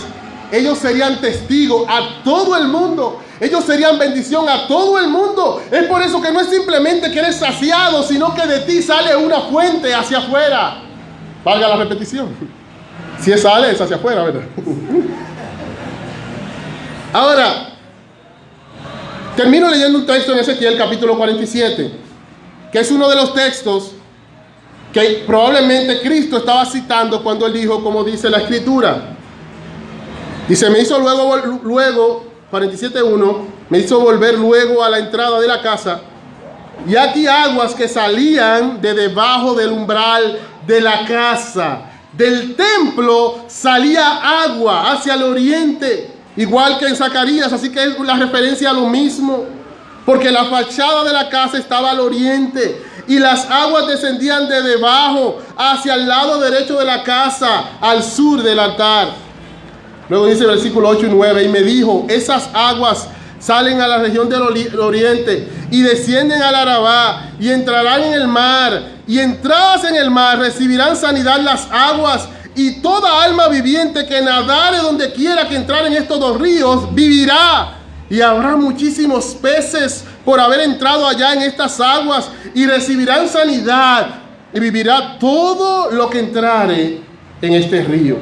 ellos serían testigos a todo el mundo. Ellos serían bendición a todo el mundo. Es por eso que no es simplemente que eres saciado, sino que de ti sale una fuente hacia afuera. Valga la repetición. Si es sale, es hacia afuera, ¿verdad? Ahora, termino leyendo un texto en Ezequiel capítulo 47, que es uno de los textos que probablemente Cristo estaba citando cuando Él dijo, como dice la Escritura. Dice, me hizo luego 47:1, me hizo volver luego a la entrada de la casa, y aquí aguas que salían de debajo del umbral de la casa. Del templo salía agua hacia el oriente, igual que en Zacarías, así que es la referencia a lo mismo, porque la fachada de la casa estaba al oriente, y las aguas descendían de debajo hacia el lado derecho de la casa, al sur del altar. Luego dice el versículo 8 y 9, y me dijo, esas aguas salen a la región del oriente y descienden al Arabá y entrarán en el mar, y entradas en el mar recibirán sanidad las aguas, y toda alma viviente que nadare donde quiera que entrar en estos dos ríos vivirá. Y habrá muchísimos peces por haber entrado allá en estas aguas, y recibirán sanidad, y vivirá todo lo que entrare en este río.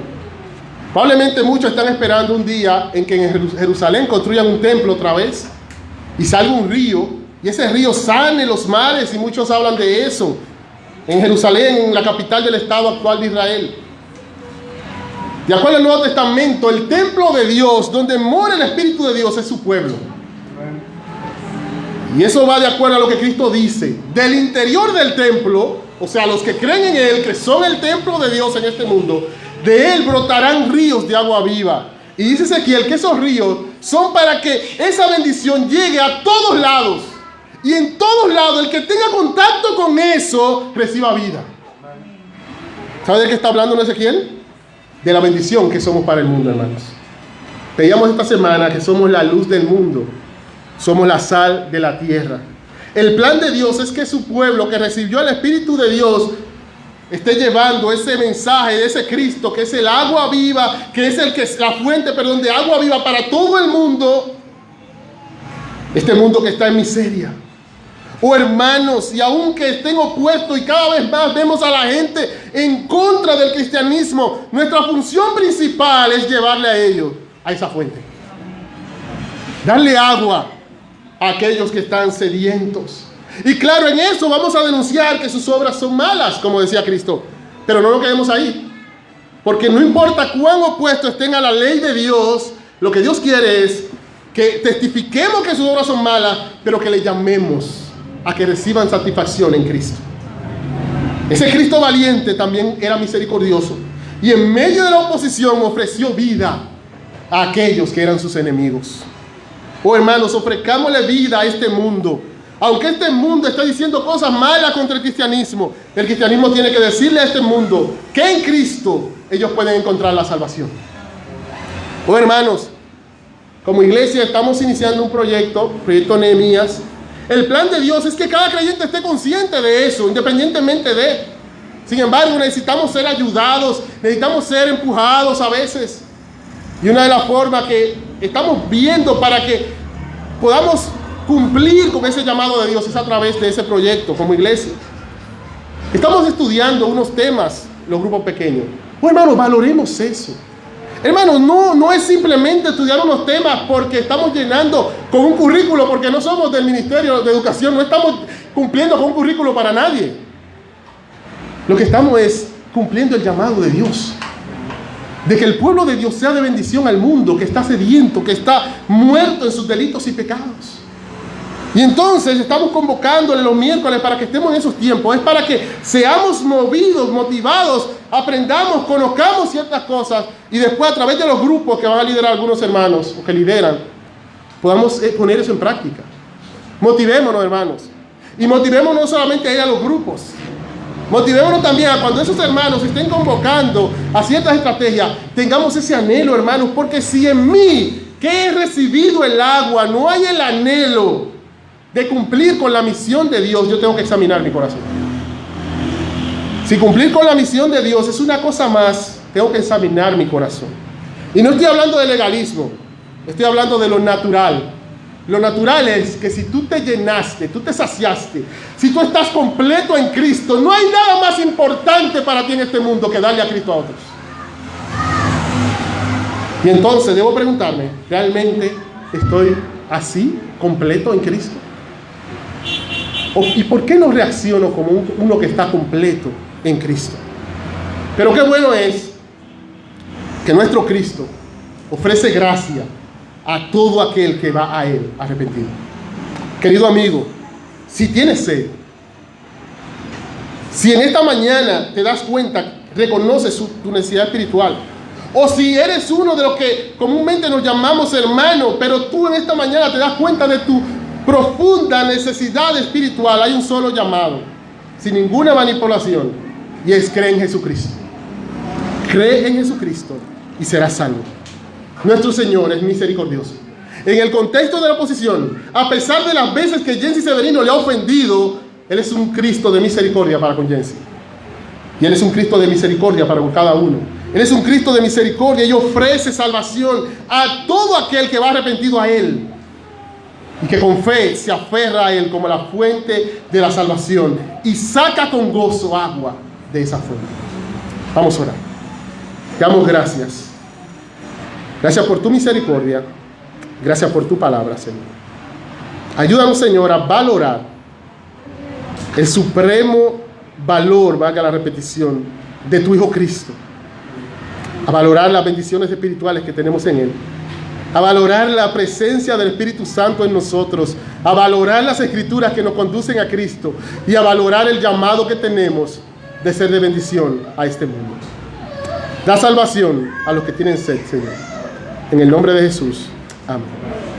Probablemente muchos están esperando un día en que en Jerusalén construyan un templo otra vez, y salga un río, y ese río sane los mares, y muchos hablan de eso, en Jerusalén, en la capital del estado actual de Israel. De acuerdo al Nuevo Testamento, el templo de Dios, donde mora el Espíritu de Dios, es su pueblo. Y eso va de acuerdo a lo que Cristo dice. Del interior del templo, o sea, los que creen en Él, que son el templo de Dios en este mundo, de Él brotarán ríos de agua viva. Y dice Ezequiel que esos ríos son para que esa bendición llegue a todos lados. Y en todos lados, el que tenga contacto con eso, reciba vida. ¿Sabe de qué está hablando Ezequiel? De la bendición que somos para el mundo, hermanos. Veíamos esta semana que somos la luz del mundo. Somos la sal de la tierra. El plan de Dios es que su pueblo que recibió el Espíritu de Dios esté llevando ese mensaje de ese Cristo, que es el agua viva, que es la fuente, perdón, de agua viva para todo el mundo. Este mundo que está en miseria. Oh, hermanos, y aunque estén opuestos y cada vez más vemos a la gente en contra del cristianismo, nuestra función principal es llevarle a ellos a esa fuente. Darle agua a aquellos que están sedientos. Y claro, en eso vamos a denunciar que sus obras son malas, como decía Cristo. Pero no nos quedemos ahí. Porque no importa cuán opuestos estén a la ley de Dios, lo que Dios quiere es que testifiquemos que sus obras son malas, pero que le llamemos a que reciban satisfacción en Cristo. Ese Cristo valiente también era misericordioso, y en medio de la oposición ofreció vida a aquellos que eran sus enemigos. Oh, hermanos, ofrezcámosle vida a este mundo. Aunque este mundo está diciendo cosas malas contra el cristianismo tiene que decirle a este mundo que en Cristo ellos pueden encontrar la salvación. Oh, hermanos, como iglesia estamos iniciando un proyecto Nehemías. El plan de Dios es que cada creyente esté consciente de eso, independientemente de. Sin embargo, necesitamos ser ayudados, necesitamos ser empujados a veces. Y una de las formas que estamos viendo para que podamos cumplir con ese llamado de Dios es a través de ese proyecto como iglesia. Estamos estudiando unos temas, los grupos pequeños. Pues, hermanos, valoremos eso. Hermanos, no es simplemente estudiar unos temas porque estamos llenando con un currículo, porque no somos del Ministerio de Educación, no estamos cumpliendo con un currículo para nadie. Lo que estamos es cumpliendo el llamado de Dios, de que el pueblo de Dios sea de bendición al mundo, que está sediento, que está muerto en sus delitos y pecados. Y entonces estamos convocándole los miércoles para que estemos en esos tiempos. Es para que seamos movidos, motivados, aprendamos, conozcamos ciertas cosas y después a través de los grupos que van a liderar algunos hermanos o que lideran, podamos poner eso en práctica. Motivémonos, hermanos. Y motivémonos no solamente a ir a los grupos. Motivémonos también a cuando esos hermanos estén convocando a ciertas estrategias, tengamos ese anhelo, hermanos, porque si en mí, que he recibido el agua, no hay el anhelo de cumplir con la misión de Dios, yo tengo que examinar mi corazón. Si cumplir con la misión de Dios es una cosa más, tengo que examinar mi corazón. Y no estoy hablando de legalismo, estoy hablando de lo natural. Lo natural es que si tú te llenaste, tú te saciaste, si tú estás completo en Cristo, no hay nada más importante para ti en este mundo que darle a Cristo a otros. Y entonces debo preguntarme, ¿realmente estoy así, completo en Cristo? ¿Y por qué no reacciono como uno que está completo en Cristo? Pero qué bueno es que nuestro Cristo ofrece gracia a todo aquel que va a Él arrepentido. Querido amigo, si tienes sed, si en esta mañana te das cuenta, reconoces tu necesidad espiritual, o si eres uno de los que comúnmente nos llamamos hermanos, pero tú en esta mañana te das cuenta de tu profunda necesidad espiritual, hay un solo llamado. sin ninguna manipulación, y es cree en Jesucristo. Cree en Jesucristo y serás salvo. Nuestro Señor es misericordioso. En el contexto de la oposición, a pesar de las veces que Jensi Severino le ha ofendido, Él es un Cristo de misericordia para con Jensi. Y Él es un Cristo de misericordia para con cada uno. Él es un Cristo de misericordia y ofrece salvación a todo aquel que va arrepentido a Él y que con fe se aferra a Él como la fuente de la salvación y saca con gozo agua de esa fuente. Vamos a orar. Te damos gracias. Gracias por tu misericordia. Gracias por tu palabra, Señor. Ayúdanos, Señor, a valorar el supremo valor, valga la repetición, de tu Hijo Cristo. A valorar las bendiciones espirituales que tenemos en Él. A valorar la presencia del Espíritu Santo en nosotros. A valorar las Escrituras que nos conducen a Cristo. Y a valorar el llamado que tenemos de ser de bendición a este mundo. Da salvación a los que tienen sed, Señor. En el nombre de Jesús. Amén.